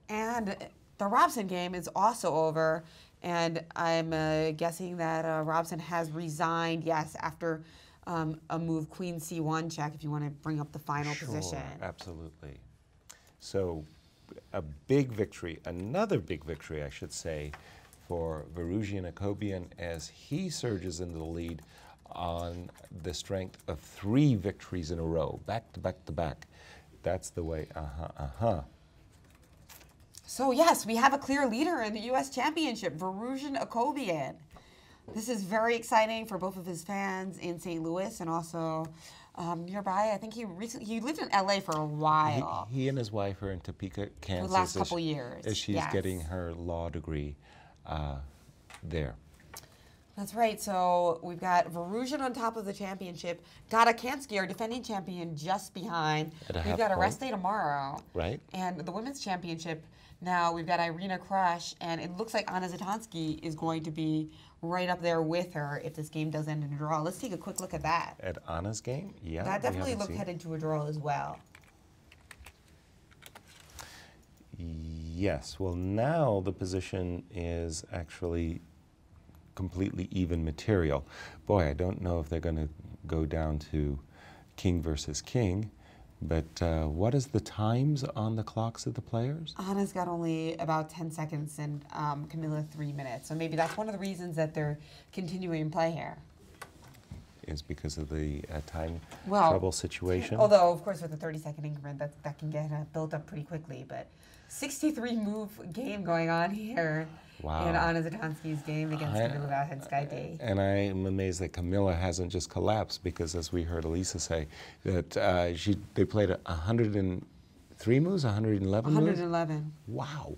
And the Robson game is also over, and I'm guessing that Robson has resigned, yes, after a move queen c1 check, if you want to bring up the final position. Absolutely. So a big victory, another big victory, I should say, for Varusian Akobian as he surges into the lead on the strength of 3 victories in a row, back to back to back. That's the way, So yes, we have a clear leader in the U.S. Championship, Varusian Akobian. This is very exciting for both of his fans in St. Louis and also nearby. I think he lived in L.A. for a while. He and his wife are in Topeka, Kansas. For the last couple years. As she's getting her law degree there. That's right. So we've got Varusian on top of the championship. Gata Kamsky, our defending champion, just behind. We've got a rest day tomorrow. Right. And the women's championship, now we've got Irina Krush, and it looks like Anna Zatansky is going to be right up there with her if this game does end in a draw. Let's take a quick look at that. At Anna's game? Yeah. That definitely looked headed to a draw as well. Yes. Well, now the position is actually completely even material. Boy, I don't know if they're going to go down to king versus king, but what is the times on the clocks of the players? Anna's got only about 10 seconds and Camilla 3 minutes. So maybe that's one of the reasons that they're continuing play here. Is because of the time trouble situation? Although, of course, with the 30-second increment, that can get built up pretty quickly. But 63-move game going on here in Anna Zatansky's game against Camilla Wawrinska. And I'm amazed that Camilla hasn't just collapsed because, as we heard Elisa say, that they played 103 moves, 111 moves? 111. Wow.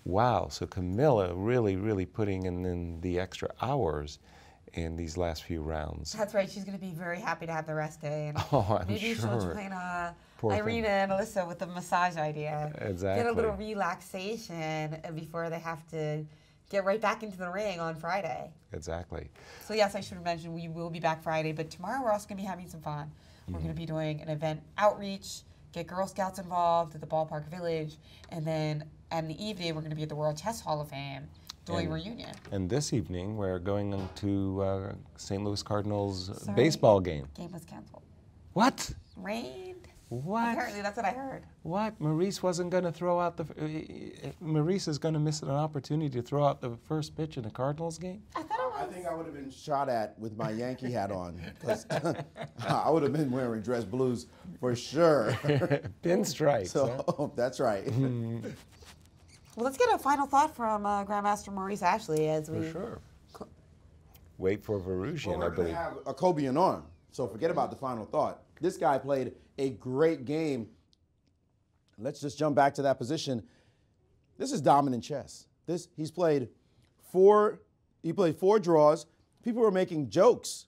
Wow. So Camilla really putting in the extra hours in these last few rounds. That's right. She's going to be very happy to have the rest day. And I'm maybe sure. she'll join Irina and Alyssa with the massage idea. Exactly. Get a little relaxation before they have to get right back into the ring on Friday. Exactly. So yes, I should have mentioned we will be back Friday, but tomorrow we're also going to be having some fun. We're going to be doing an event outreach, get Girl Scouts involved at the Ballpark Village, and then in the evening we're going to be at the World Chess Hall of Fame doing reunion. And this evening we're going to St. Louis Cardinals baseball game. Game was canceled. What? Rained. What? Apparently that's what I heard. What? Maurice wasn't going to throw out the... Maurice is going to miss an opportunity to throw out the first pitch in a Cardinals game? I thought it was... I think I would have been shot at with my Yankee hat on, because I would have been wearing dress blues for sure. Pinstripes. So that's right. Well, let's get a final thought from Grandmaster Maurice Ashley as we... For sure. Wait for Varusian, Well, I believe. have Akobian on, so forget about the final thought. This guy played a great game. Let's just jump back to that position. This is dominant chess. He's played 4 draws. People were making jokes.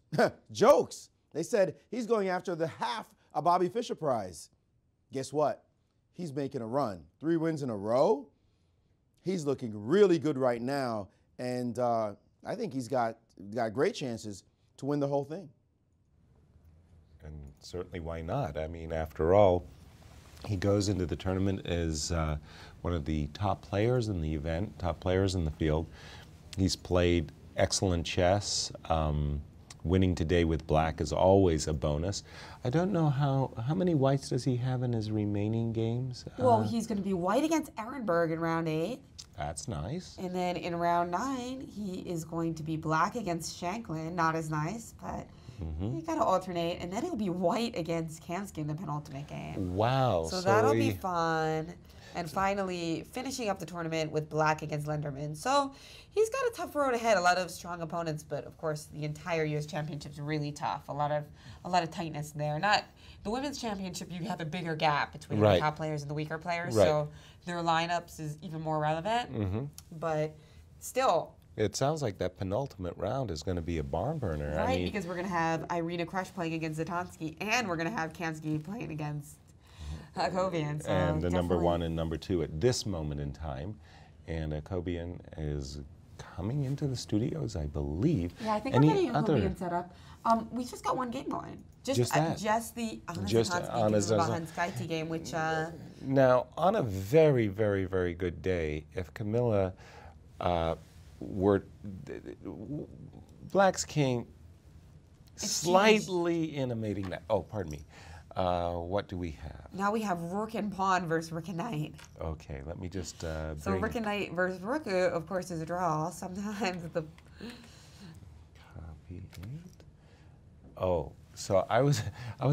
Jokes. They said he's going after the half a Bobby Fischer prize. Guess what? He's making a run. 3 wins in a row. He's looking really good right now, and I think he's got great chances to win the whole thing. And certainly, why not? I mean, after all, he goes into the tournament as one of the top players in the event, top players in the field. He's played excellent chess. Winning today with black is always a bonus. I don't know how many whites does he have in his remaining games? Well, he's going to be white against Ehrenberg in round 8. That's nice. And then in round 9, he is going to be black against Shanklin. Not as nice, but you got to alternate. And then he'll be white against Kamsky in the penultimate game. Wow. So that'll be fun. And finally, finishing up the tournament with black against Lenderman. So he's got a tough road ahead. A lot of strong opponents, but of course, the entire U.S. Championship is really tough. A lot of tightness there. Not the women's championship. You have a bigger gap between the top players and the weaker players. So their lineups is even more relevant. But still. It sounds like that penultimate round is going to be a barn burner. Right, I mean, because we're going to have Irina Krush playing against Zatansky, and we're going to have Kamsky playing against Akobian. So and the number definitely. 1 and number 2 at this moment in time. And Akobian is coming into the studios, I believe. Yeah, I think Any we're getting a other- Akobian set up. We just got one game going. Just that? Just the Anna Just Anna Zatansky game, which... Now, on a very, very, very good day, if Camilla were Black's king slightly intimating that. Oh, pardon me. What do we have? now we have Rook and Pawn versus Rook and Knight. Okay, let me just So bring Rook and Knight versus Rook, of course, is a draw. Sometimes the... copy it. Oh, so I was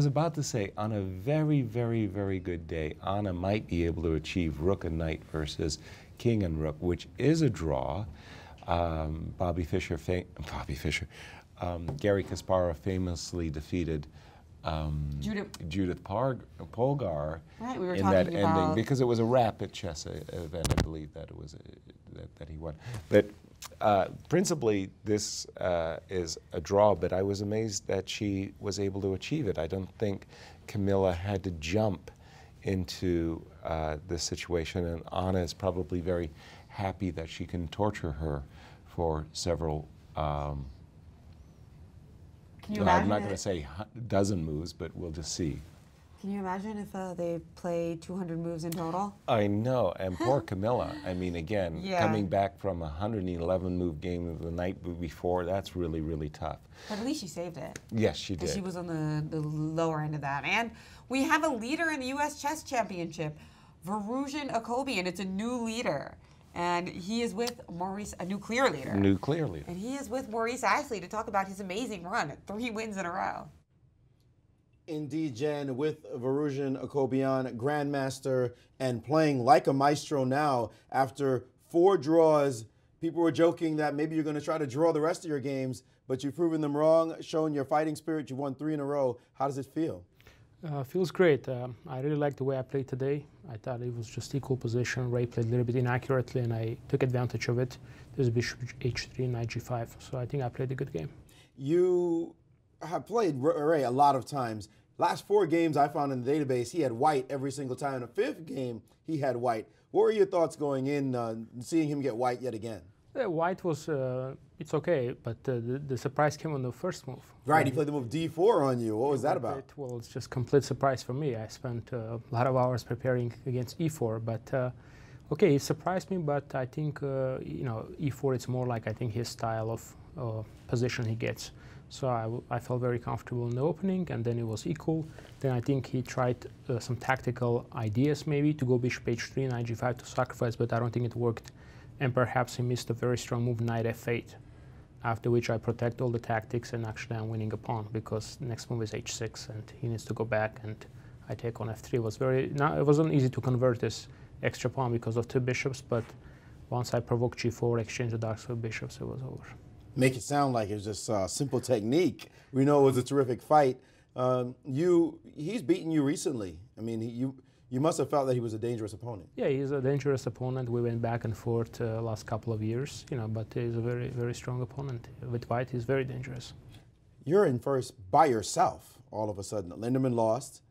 about to say, on a very, very, very good day, Anna might be able to achieve Rook and Knight versus King and Rook, which is a draw. Gary Kasparov famously defeated Judith Polgar Right, we were in that talking ending about- because it was a rapid chess event. I believe that it was that he won. But principally, this is a draw. But I was amazed that she was able to achieve it. I don't think Camilla had to jump into this situation, and Anna is probably very happy that she can torture her for several. Can you I'm imagine not going to it? say dozen moves, but we'll just see. Can you imagine if they play 200 moves in total? I know, and poor Camilla. I mean, again, Yeah. coming back from a 111 move game the night before, that's really, really tough. But at least she saved it. Yes, she Because did. she was on the lower end of that. And we have a leader in the U.S. Chess Championship, Varuzhin Akobian. It's a new leader. And he is with Maurice, a new clear leader. New clearly. And he is with Maurice Ashley to talk about his amazing run, 3 wins in a row. Indeed, Jen, with Varuzhin Akobian, Grandmaster, and playing like a maestro now after 4 draws. People were joking that maybe you're going to try to draw the rest of your games, but you've proven them wrong, shown your fighting spirit. You won 3 in a row. How does it feel? Feels great. I really liked the way I played today. I thought it was just equal position. Ray played a little bit inaccurately, and I took advantage of it. There's bishop h3, knight g5. So I think I played a good game. You have played Ray a lot of times. Last 4 games I found in the database, he had white every single time. In the 5th game, he had white. What were your thoughts going in, seeing him get white yet again? White was, it's okay, but the surprise came on the first move. Right, he played the move d4 on you. What was that about? Well, it's just complete surprise for me. I spent a lot of hours preparing against e4, but okay, he surprised me. But I think e4 it's more like I think his style of position he gets. So I felt very comfortable in the opening, and then it was equal. Then I think he tried some tactical ideas maybe to go bishop h3, knight g5 to sacrifice, but I don't think it worked. And perhaps he missed a very strong move, knight f8, after which I protect all the tactics, and actually I'm winning a pawn because the next move is h6, and he needs to go back, and I take on f3. It wasn't easy to convert this extra pawn because of 2 bishops, but once I provoked g4, exchange the darks with bishops, it was over. Make it sound like it was just simple technique. We know it was a terrific fight. He's beaten you recently. I mean, you must have felt that he was a dangerous opponent. Yeah, he's a dangerous opponent. We went back and forth last couple of years, but he's a very, very strong opponent. With white, he's very dangerous. You're in first by yourself all of a sudden. Linderman lost.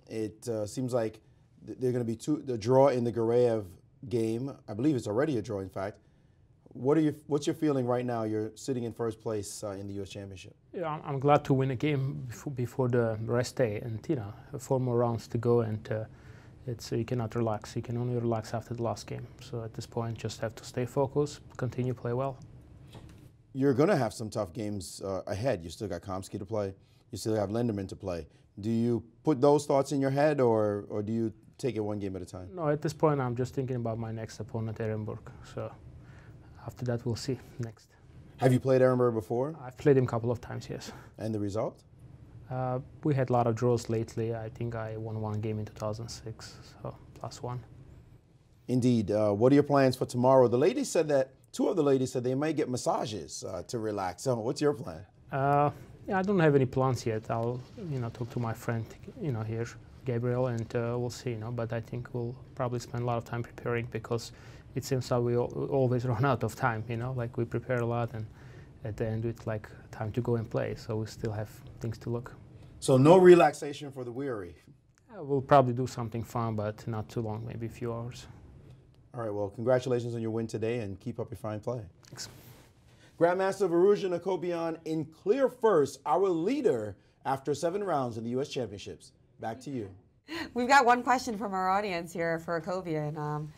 It seems like they're going to be the draw in the Gareev game. I believe it's already a draw, in fact. What's your feeling right now? You're sitting in first place in the U.S. Championship. Yeah, I'm glad to win a game before the rest day, and 4 more rounds to go, and you cannot relax. You can only relax after the last game. So at this point, just have to stay focused, continue play well. You're going to have some tough games ahead. You still got Kamsky to play. You still have Linderman to play. Do you put those thoughts in your head, or do you take it one game at a time? No, at this point, I'm just thinking about my next opponent, Ehrenberg. So after that, we'll see next. Have you played Ehrenberg before? I've played him a couple of times, yes. And the result? We had a lot of draws lately. I think I won 1 game in 2006, so +1. Indeed. What are your plans for tomorrow? The ladies said that, 2 of the ladies said they might get massages to relax. So what's your plan? Yeah, I don't have any plans yet. I'll, talk to my friend, here, Gabriel, and we'll see, But I think we'll probably spend a lot of time preparing because it seems that we always run out of time, you know, like we prepare a lot and at the end it's like time to go and play, so we still have things to look. So no relaxation for the weary. We'll probably do something fun, but not too long, maybe a few hours. All right, well, congratulations on your win today and keep up your fine play. Thanks. Grandmaster Varuzhan Akobian in clear first, our leader after 7 rounds in the U.S. Championships. Back to you. We've got one question from our audience here for Akobian.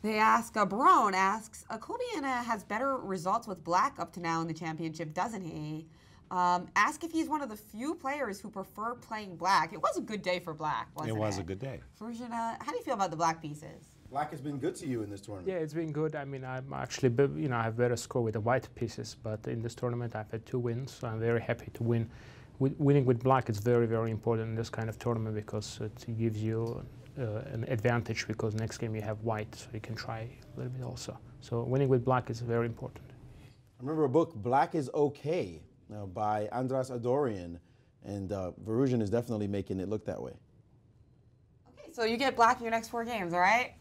They ask, Barone asks, Akobian has better results with black up to now in the championship, doesn't he? Ask if he's one of the few players who prefer playing black. It was a good day for black, wasn't it? It was a good day. Varuzhan, how do you feel about the black pieces? Black has been good to you in this tournament. Yeah, it's been good. I mean, I'm actually, you know, I have better score with the white pieces, but in this tournament I've had 2 wins, so I'm very happy to win. Winning with black is very, very important in this kind of tournament because it gives you an advantage because next game you have white, so you can try a little bit also. So winning with black is very important. I remember a book, Black is Okay, by Andras Adorian, and Varuzhan is definitely making it look that way. Okay, so you get black in your next 4 games, all right?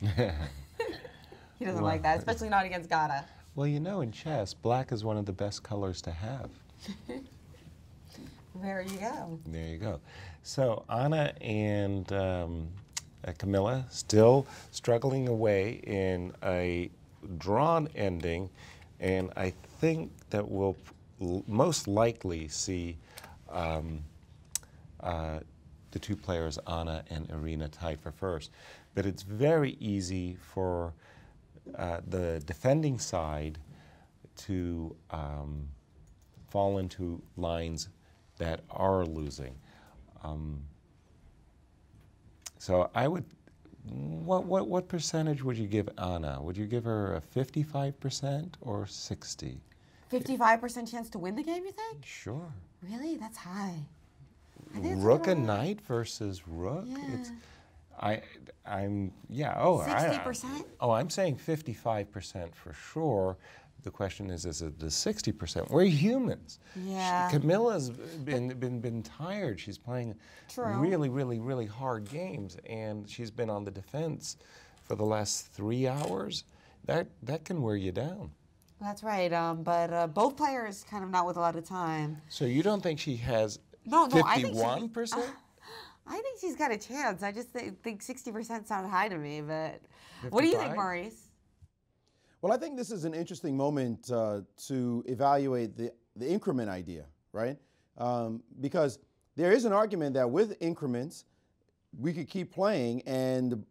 He doesn't like that, especially not against Gata. Well, you know, in chess, black is one of the best colors to have. There you go. There you go. So Anna and Camilla still struggling away in a drawn ending, and I think that we'll most likely see the 2 players, Anna and Irina, tied for first. But it's very easy for the defending side to fall into lines that are losing. So I would, what percentage would you give Anna? Would you give her a 55% or 60? 55% chance to win the game, you think? Sure. Really? That's high. I think it's Rook a and little knight versus rook. Yeah. I'm yeah. Oh, 60%? I'm saying 55% for sure. The question is it the 60%? We're humans. Yeah. Camilla's been tired. She's playing True. really, really, really hard games, and she's been on the defense for the last 3 hours. That can wear you down. That's right. But both players kind of not with a lot of time. So you don't think she has No, I think 51%? I think she's got a chance. I just think 60% sound high to me. But what do you think, 55? Maurice? Well, I think this is an interesting moment to evaluate the increment idea, right? Because there is an argument that with increments, we could keep playing and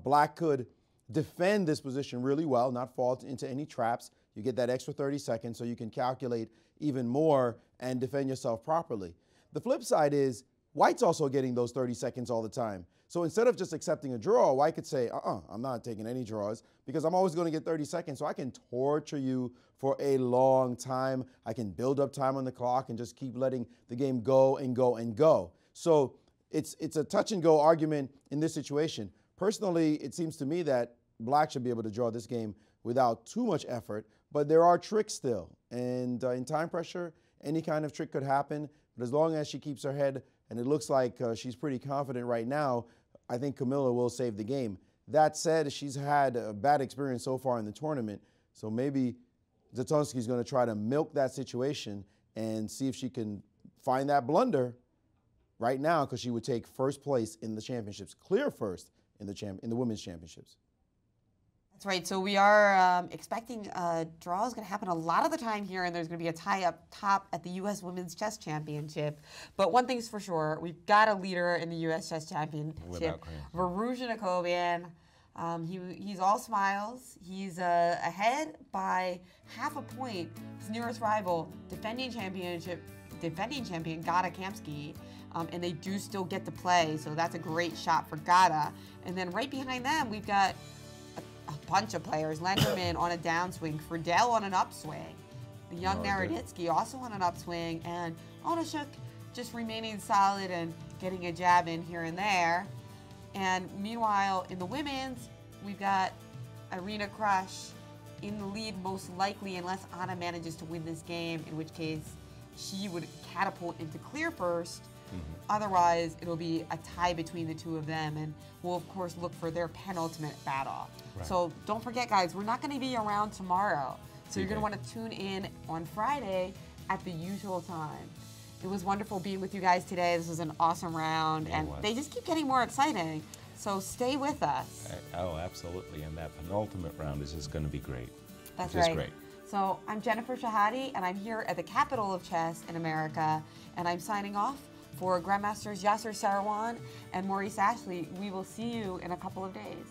black could defend this position really well, not fall into any traps. You get that extra 30 seconds so you can calculate even more and defend yourself properly. The flip side is white's also getting those 30 seconds all the time. So instead of just accepting a draw, white could say, I'm not taking any draws because I'm always going to get 30 seconds. So I can torture you for a long time. I can build up time on the clock and just keep letting the game go and go and go. So it's a touch and go argument in this situation. Personally, it seems to me that black should be able to draw this game without too much effort, but there are tricks still. And in time pressure, any kind of trick could happen. But as long as she keeps her head, and it looks like she's pretty confident right now, I think Camilla will save the game. That said, she's had a bad experience so far in the tournament, so maybe Zatonsky's going to try to milk that situation and see if she can find that blunder right now, because she would take first place in the championships, clear first in the women's championships. That's right. So we are expecting a draw is going to happen a lot of the time here, and there's going to be a tie up top at the U.S. Women's Chess Championship. But one thing's for sure, we've got a leader in the U.S. Chess Championship, Varuzhan Akobian. He's all smiles. He's ahead by half a point. His nearest rival, defending champion Gata Kamsky. And they do still get to play, so that's a great shot for Gata. And then right behind them, we've got a bunch of players. Lenderman on a downswing, Friedel on an upswing, the young Naroditsky also on an upswing, and Onashuk just remaining solid and getting a jab in here and there. And meanwhile, in the women's, we've got Irina Krush in the lead most likely, unless Anna manages to win this game, in which case she would catapult into clear first. Otherwise, it'll be a tie between the two of them, and we'll, of course, look for their penultimate battle. Right. So don't forget, guys, we're not going to be around tomorrow. So you're going to want to tune in on Friday at the usual time. It was wonderful being with you guys today. This was an awesome round, It and was. they just keep getting more exciting. So stay with us. Oh, absolutely. And that penultimate round is just going to be great. That's Which is right. great. So I'm Jennifer Shahade, and I'm here at the capital of chess in America, and I'm signing off for Grandmasters Yasser Seirawan and Maurice Ashley. We will see you in a couple of days.